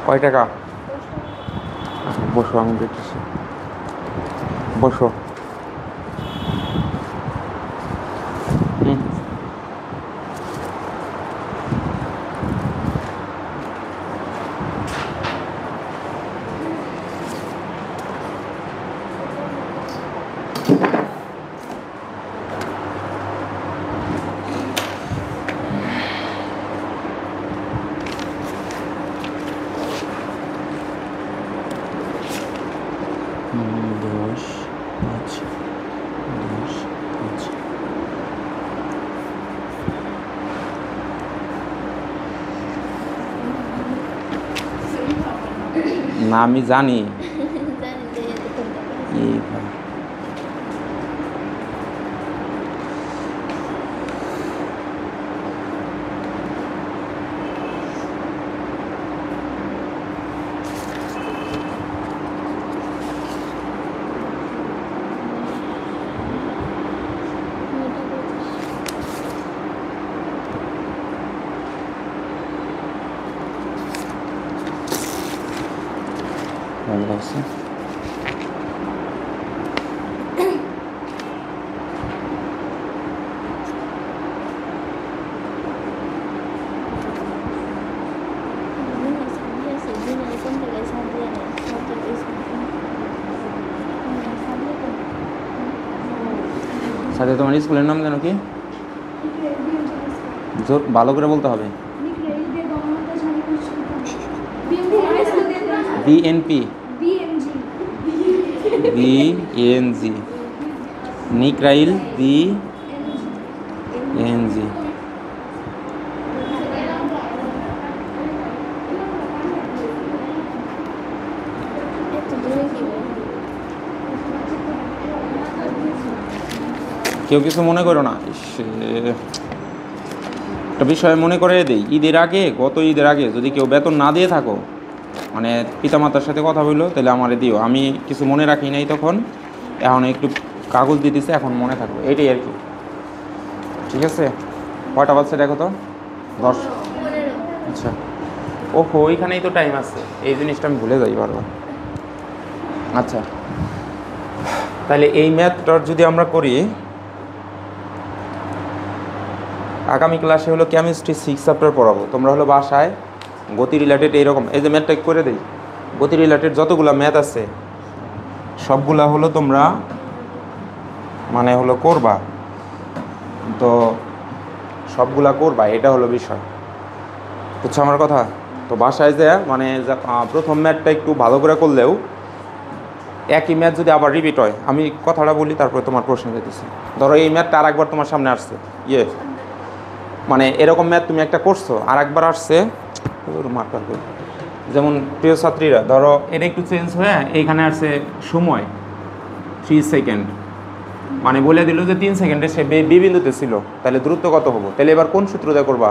কয় টাকা? বসো, আমি দেখতেছি। বসো। না আমি জানি। ভালো লাগছে। সাথে তোমার স্কুলের নাম কেন কি? ভালো করে বলতে হবে। BNP, BNG, Nikrail BNG. কেউ কিছু মনে করো না। একটা বিষয় মনে করে দেই, ঈদের আগে, গত ঈদের আগে যদি কেউ বেতন না দিয়ে থাকো, মানে পিতামাতার সাথে কথা বললো, তাহলে আমারে দিও। আমি কিছু মনে রাখি নাই তখন, এখন একটু কাগজ দিতেছে, এখন মনে থাকবে, এইটাই আর কি। ঠিক আছে, কয়টা বাজছে দেখো তো? 10। আচ্ছা, ওহো, ওইখানেই তো টাইম আছে, এই জিনিসটা আমি ভুলে যাই বারবার। আচ্ছা, তাহলে এই ম্যাথটার যদি আমরা করি, আগামী ক্লাসে হলো কেমিস্ট্রি 6 চ্যাপ্টার পড়াবো। তোমরা হলো বাসায় গতি রিলেটেড এইরকম, এই যে ম্যাথটা করে দিই, গতি রিলেটেড যতগুলো ম্যাথ আছে সবগুলা হলো তোমরা মানে হলো করবা, তো সবগুলা করবা, এটা হলো বিষয়। বুঝছো আমার কথা? তো বাসায় যে মানে প্রথম ম্যাথটা একটু ভালো করে করলেও একই ম্যাথ যদি আবার রিপিট হয়, আমি কথাটা বলি তারপরে তোমার প্রশ্ন দিতেছি। ধরো এই ম্যাথটা আর একবার তোমার সামনে আসছে, মানে এরকম ম্যাথ তুমি একটা করছো, আর একবার আসছে, যেমন প্রিয় ছাত্রীরা ধরো এটা একটু চেঞ্জ হয়ে এইখানে আসছে সময় 3 সেকেন্ড, মানে বলে দিল যে 3 সেকেন্ডে সে বি বিন্দুতে ছিল, তাহলে দূরত্ব কত হবো? তাহলে এবার কোন সূত্র দিয়ে করবা?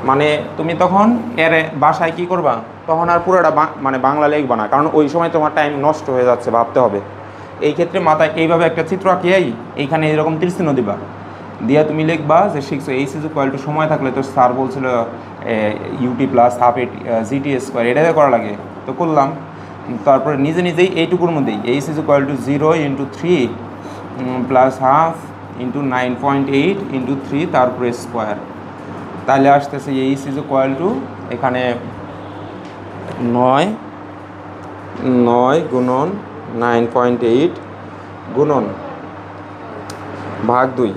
মানে তুমি তখন এর বাসায় কি করবা, তখন আর পুরোটা মানে বাংলা লিখবা না, কারণ ওই সময় তোমার টাইম নষ্ট হয়ে যাচ্ছে, ভাবতে হবে। এই ক্ষেত্রে মাথায় এইভাবে একটা চিত্র আঁকিয়াই এইখানে এরকম তীরচিহ্ন দিবা, দিয়া তুমি লিখবা যে শিখছো এইচ ইজ ইকুয়াল টু, সময় থাকলে তো স্যার বলছিল UT plus half GT square, এটাতে করা লাগে, তো করলাম। তারপরে নিজে নিজেই এইটুকুর মধ্যেই H is equal to 0 × 3 plus half into 9.8 × 3 তারপরে স্কোয়ার, তাহলে আসতেছে এইচ ইজ ইকুয়াল টু এখানে 9 গুণন 9.8 গুণন ভাগ 2,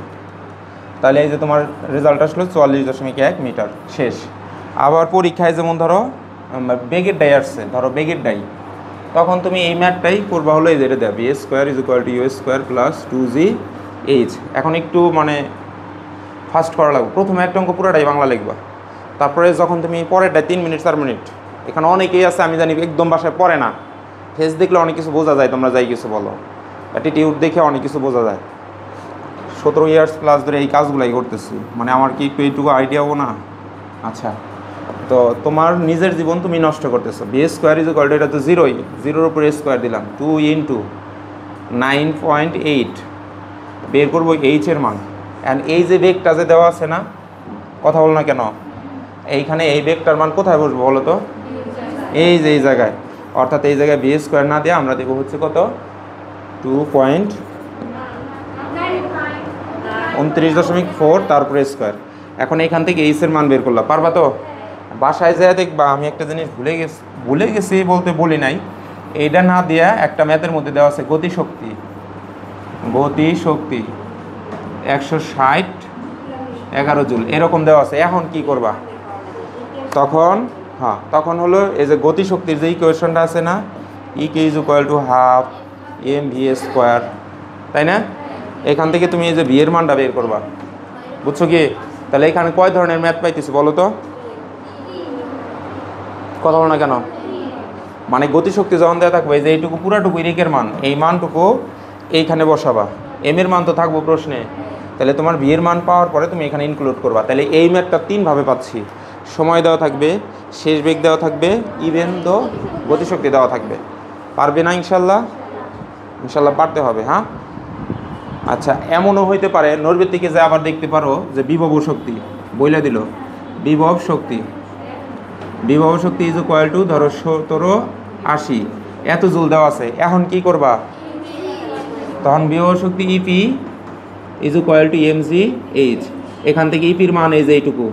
তাহলে এই যে তোমার রেজাল্ট আসলো 44.1 মিটার। শেষ। আবার পরীক্ষায় যেমন ধরো বেগের ডাই আসছে, ধরো বেগের ডাই, তখন তুমি এই ম্যাথটাই করবা, হলো এই যেটা দেবে a square is equal to you square plus 2gh। এখন একটু মানে ফাস্ট করা লাগবে, প্রথমে একটা অঙ্ক পুরোটাই বাংলা লিখবা, তারপরে যখন তুমি পরেরটা 3 মিনিট 4 মিনিট, এখানে অনেকেই আছে আমি জানি একদম বাসায় পড়ে না, ফেস দেখলে অনেক কিছু বোঝা যায়, তোমরা যাই কিছু বলো, অ্যাটিটিউড দেখে অনেক কিছু বোঝা যায়। 17 ইয়ার্স প্লাস ধরে এই কাজগুলাই করতেছি, মানে আমার কি একটু এইটুকু আইডিয়াও না। আচ্ছা, তো তোমার নিজের জীবন তুমি নষ্ট করতেছো। V square is equal to, এটা তো 0ই, 0-এর উপরে স্কোয়ার দিলাম, 2 × 9.8 বের করবো এইচের মান। অ্যান্ড এই যে বেগটা যে দেওয়া আছে না, কথা বল না কেন, এইখানে এই বেগটার মান কোথায় বসবো বলো তো? এই যে এই জায়গায়, অর্থাৎ এই জায়গায় বি স্কোয়ার না দিয়ে আমরা দেবো হচ্ছে কত, 2.29.4 তারপরে স্কোয়ার। এখন এখান থেকে এইচের মান বের করলাম, পারবা তো? বাসায় যায় দেখবা, আমি একটা জিনিস ভুলে গেছি বলতে বলি নাই, এইটা না দিয়া একটা ম্যাথের মধ্যে দেওয়া আছে গতিশক্তি 160 11 জুল এরকম দেওয়া আছে। এখন কি করবা তখন হলো এই যে গতিশক্তির যে ইকুয়েশনটা আছে না, EK is equal to half m v square, তাই না? এখান থেকে তুমি এই যে ভি এর মানটা বের করবা, বুঝছো কি? তাহলে এখানে কয় ধরনের ম্যাথ পাইতেছি বলো তো? কথা বলো না কেন? মানে গতিশক্তি যখন দেওয়া থাকবে যে এইটুকু পুরাটুকু রেকের মান, এই মানটুকু এইখানে বসাবা, এম এর মান তো থাকবো প্রশ্নে, তাহলে তোমার ভি এর মান পাওয়ার পরে তুমি এখানে ইনক্লুড করবা। তাহলে এই ম্যাথটা 3 ভাবে পাচ্ছি, সময় দেওয়া থাকবে, শেষ বেগ দেওয়া থাকবে, ইভেন দো গতিশক্তি দেওয়া থাকবে। পারবে না ইনশাল্লাহ? ইনশাল্লাহ পারতে হবে, হ্যাঁ। আচ্ছা, এমনও হইতে পারে নৈর্ব্যের দিকে যে আবার দেখতে পারো যে বিভব শক্তি বইলে দিল, বিভব শক্তি ইজ ইকুয়াল টু ধরো 1780 এত জুল দেওয়া আছে। এখন কি করবা? তখন বিভব শক্তি EP is equal to mg h, এখান থেকে ইপির মান এই যে এইটুকু,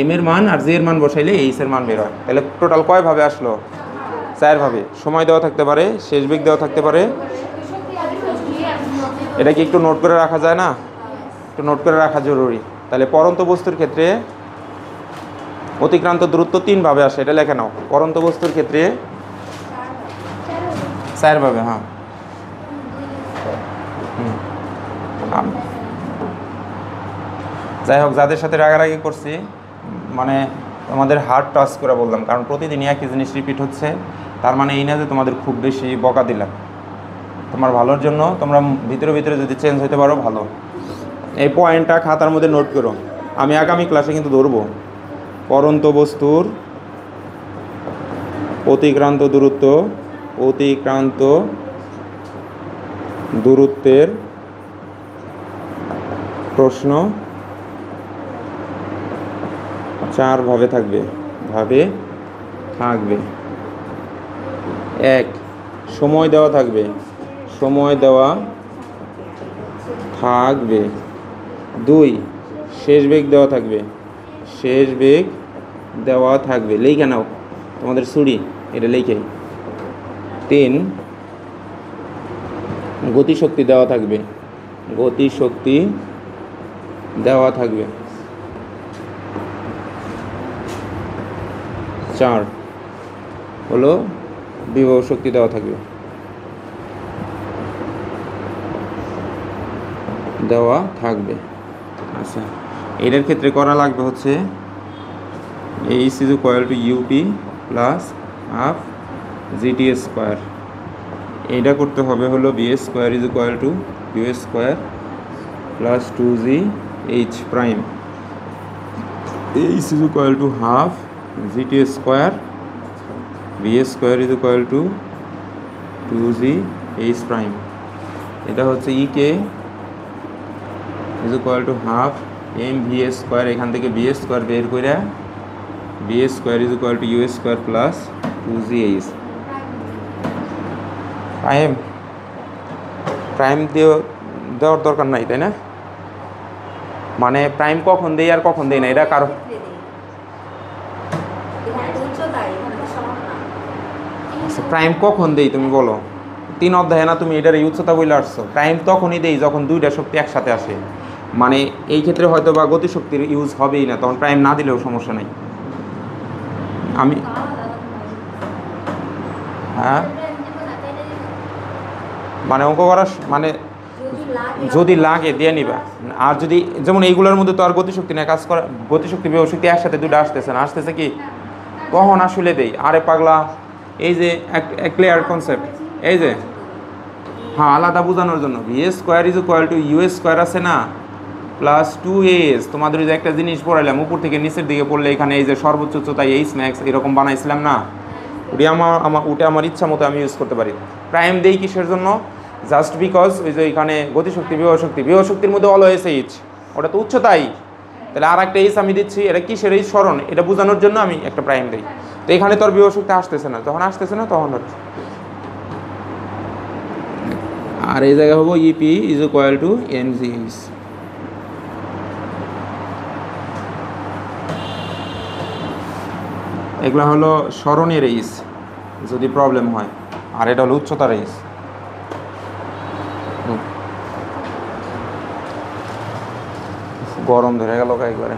এম এর মান আর জি এর মান বসাইলে এইচ এর মান বের হয়। তাহলে টোটাল কয় ভাবে আসলো? 4 ভাবে। সময় দেওয়া থাকতে পারে, শেষ বেগ দেওয়া থাকতে পারে। এটা কি একটু নোট করে রাখা যায় না? একটু নোট করে রাখা জরুরি। তাহলে পরন্ত বস্তুর ক্ষেত্রে অতিক্রান্ত দূরত্ব 3 ভাবে আসে, এটা লেখে নাও। পরন্ত বস্তুর ক্ষেত্রে 4 ভাবে, হ্যাঁ। যাই হোক, যাদের সাথে রাগারাগি করছি, মানে তোমাদের হার্ট টাচ করে বললাম, কারণ প্রতিদিনই একই জিনিস রিপিট হচ্ছে, তার মানে এই না যে তোমাদের খুব বেশি বকা দিলাম। তোমার ভালোর জন্য, তোমরা ভিতরে ভিতরে যদি চেঞ্জ হতে পারো ভালো। এই পয়েন্টটা খাতার মধ্যে নোট করো, আমি আগামী ক্লাসে কিন্তু ধরবো। পরন্ত বস্তুর অতিক্রান্ত দূরত্বের প্রশ্ন 4 ভাবে থাকবে। 1, সময় দেওয়া থাকবে। 2, শেষ বেগ দেওয়া থাকবে। লেখা নাও তোমাদের ছুরি, এটা লেখে। 3, গতিশক্তি দেওয়া থাকবে। 4 হলো বিভব শক্তি দেওয়া থাকবে। আচ্ছা, এটার ক্ষেত্রে করা লাগবে হচ্ছে h is equal to up plus half GT square. এইটা করতে হবে হলো B square is equal to you square plus 2জি h prime. H is equal to half GT square, v square is equal to 2জি h prime. এটা হচ্ছে EK is equal to half m v square, এখান থেকে v square বের করে v square is equal to you square plus 2জি h. Prime দেওয়ার দরকার নাই, তাই না? মানে প্রাইম কখন দেই আর কখন দেই না, এটা কারো প্রাইম কখন দেই তুমি বলো? 3 অধ্যায়ে না তুমি এটার উচ্চতা বলে আসছো। প্রাইম তখনই দেই যখন দুইটা শক্তি একসাথে আসে। মানে এই ক্ষেত্রে হয়তো বা গতিশক্তির ইউজ হবেই না, তখন প্রাইম না দিলেও সমস্যা নেই। আমি হ্যাঁ, মানে অঙ্ক করা মানে যদি লাগে দিয়ে নিবা। আর যদি যেমন এইগুলোর মধ্যে তো আর গতিশক্তি না কাজ করা, গতিশক্তি বিভবশক্তি একসাথে দুটো আসতেছে কি, তখন আসলে দেই। আরে পাগলা, এই যে এক ক্লিয়ার কনসেপ্ট, এই যে হ্যাঁ আলাদা বোঝানোর জন্য V square is equal to you square আছে না প্লাস 2s। তোমাদের যে একটা জিনিস পড়াইলাম উপর থেকে নিচের দিকে পড়লে এখানে এই যে সর্বোচ্চ উচ্চতা এইচ ম্যাক্স এরকম বানাইছিলাম না, ওটা আমার ইচ্ছা মতো আমি ইউজ করতে পারি। প্রাইম দেই কিসের জন্য? জাস্ট বিকজ ওই যে এখানে গতিশক্তি বিভব শক্তির মধ্যে অলওয়েজ এইচ, ওটা তো উচ্চতাই, তাহলে আর একটা এইচ আমি দিচ্ছি, এটা কিসের এই স্মরণ, এটা বোঝানোর জন্য আমি একটা প্রাইম দিই। তো এখানে তোর বিভব শক্তি আসতেছে না, যখন আসতেছে না তখন হচ্ছে, আর এই জায়গায় হবো EP is equal to MGH. এগুলো হলো স্মরণের এইচ যদি প্রবলেম হয়, আর এটা হলো উচ্চতার এইচ। গরম ধরে গেল একবারে।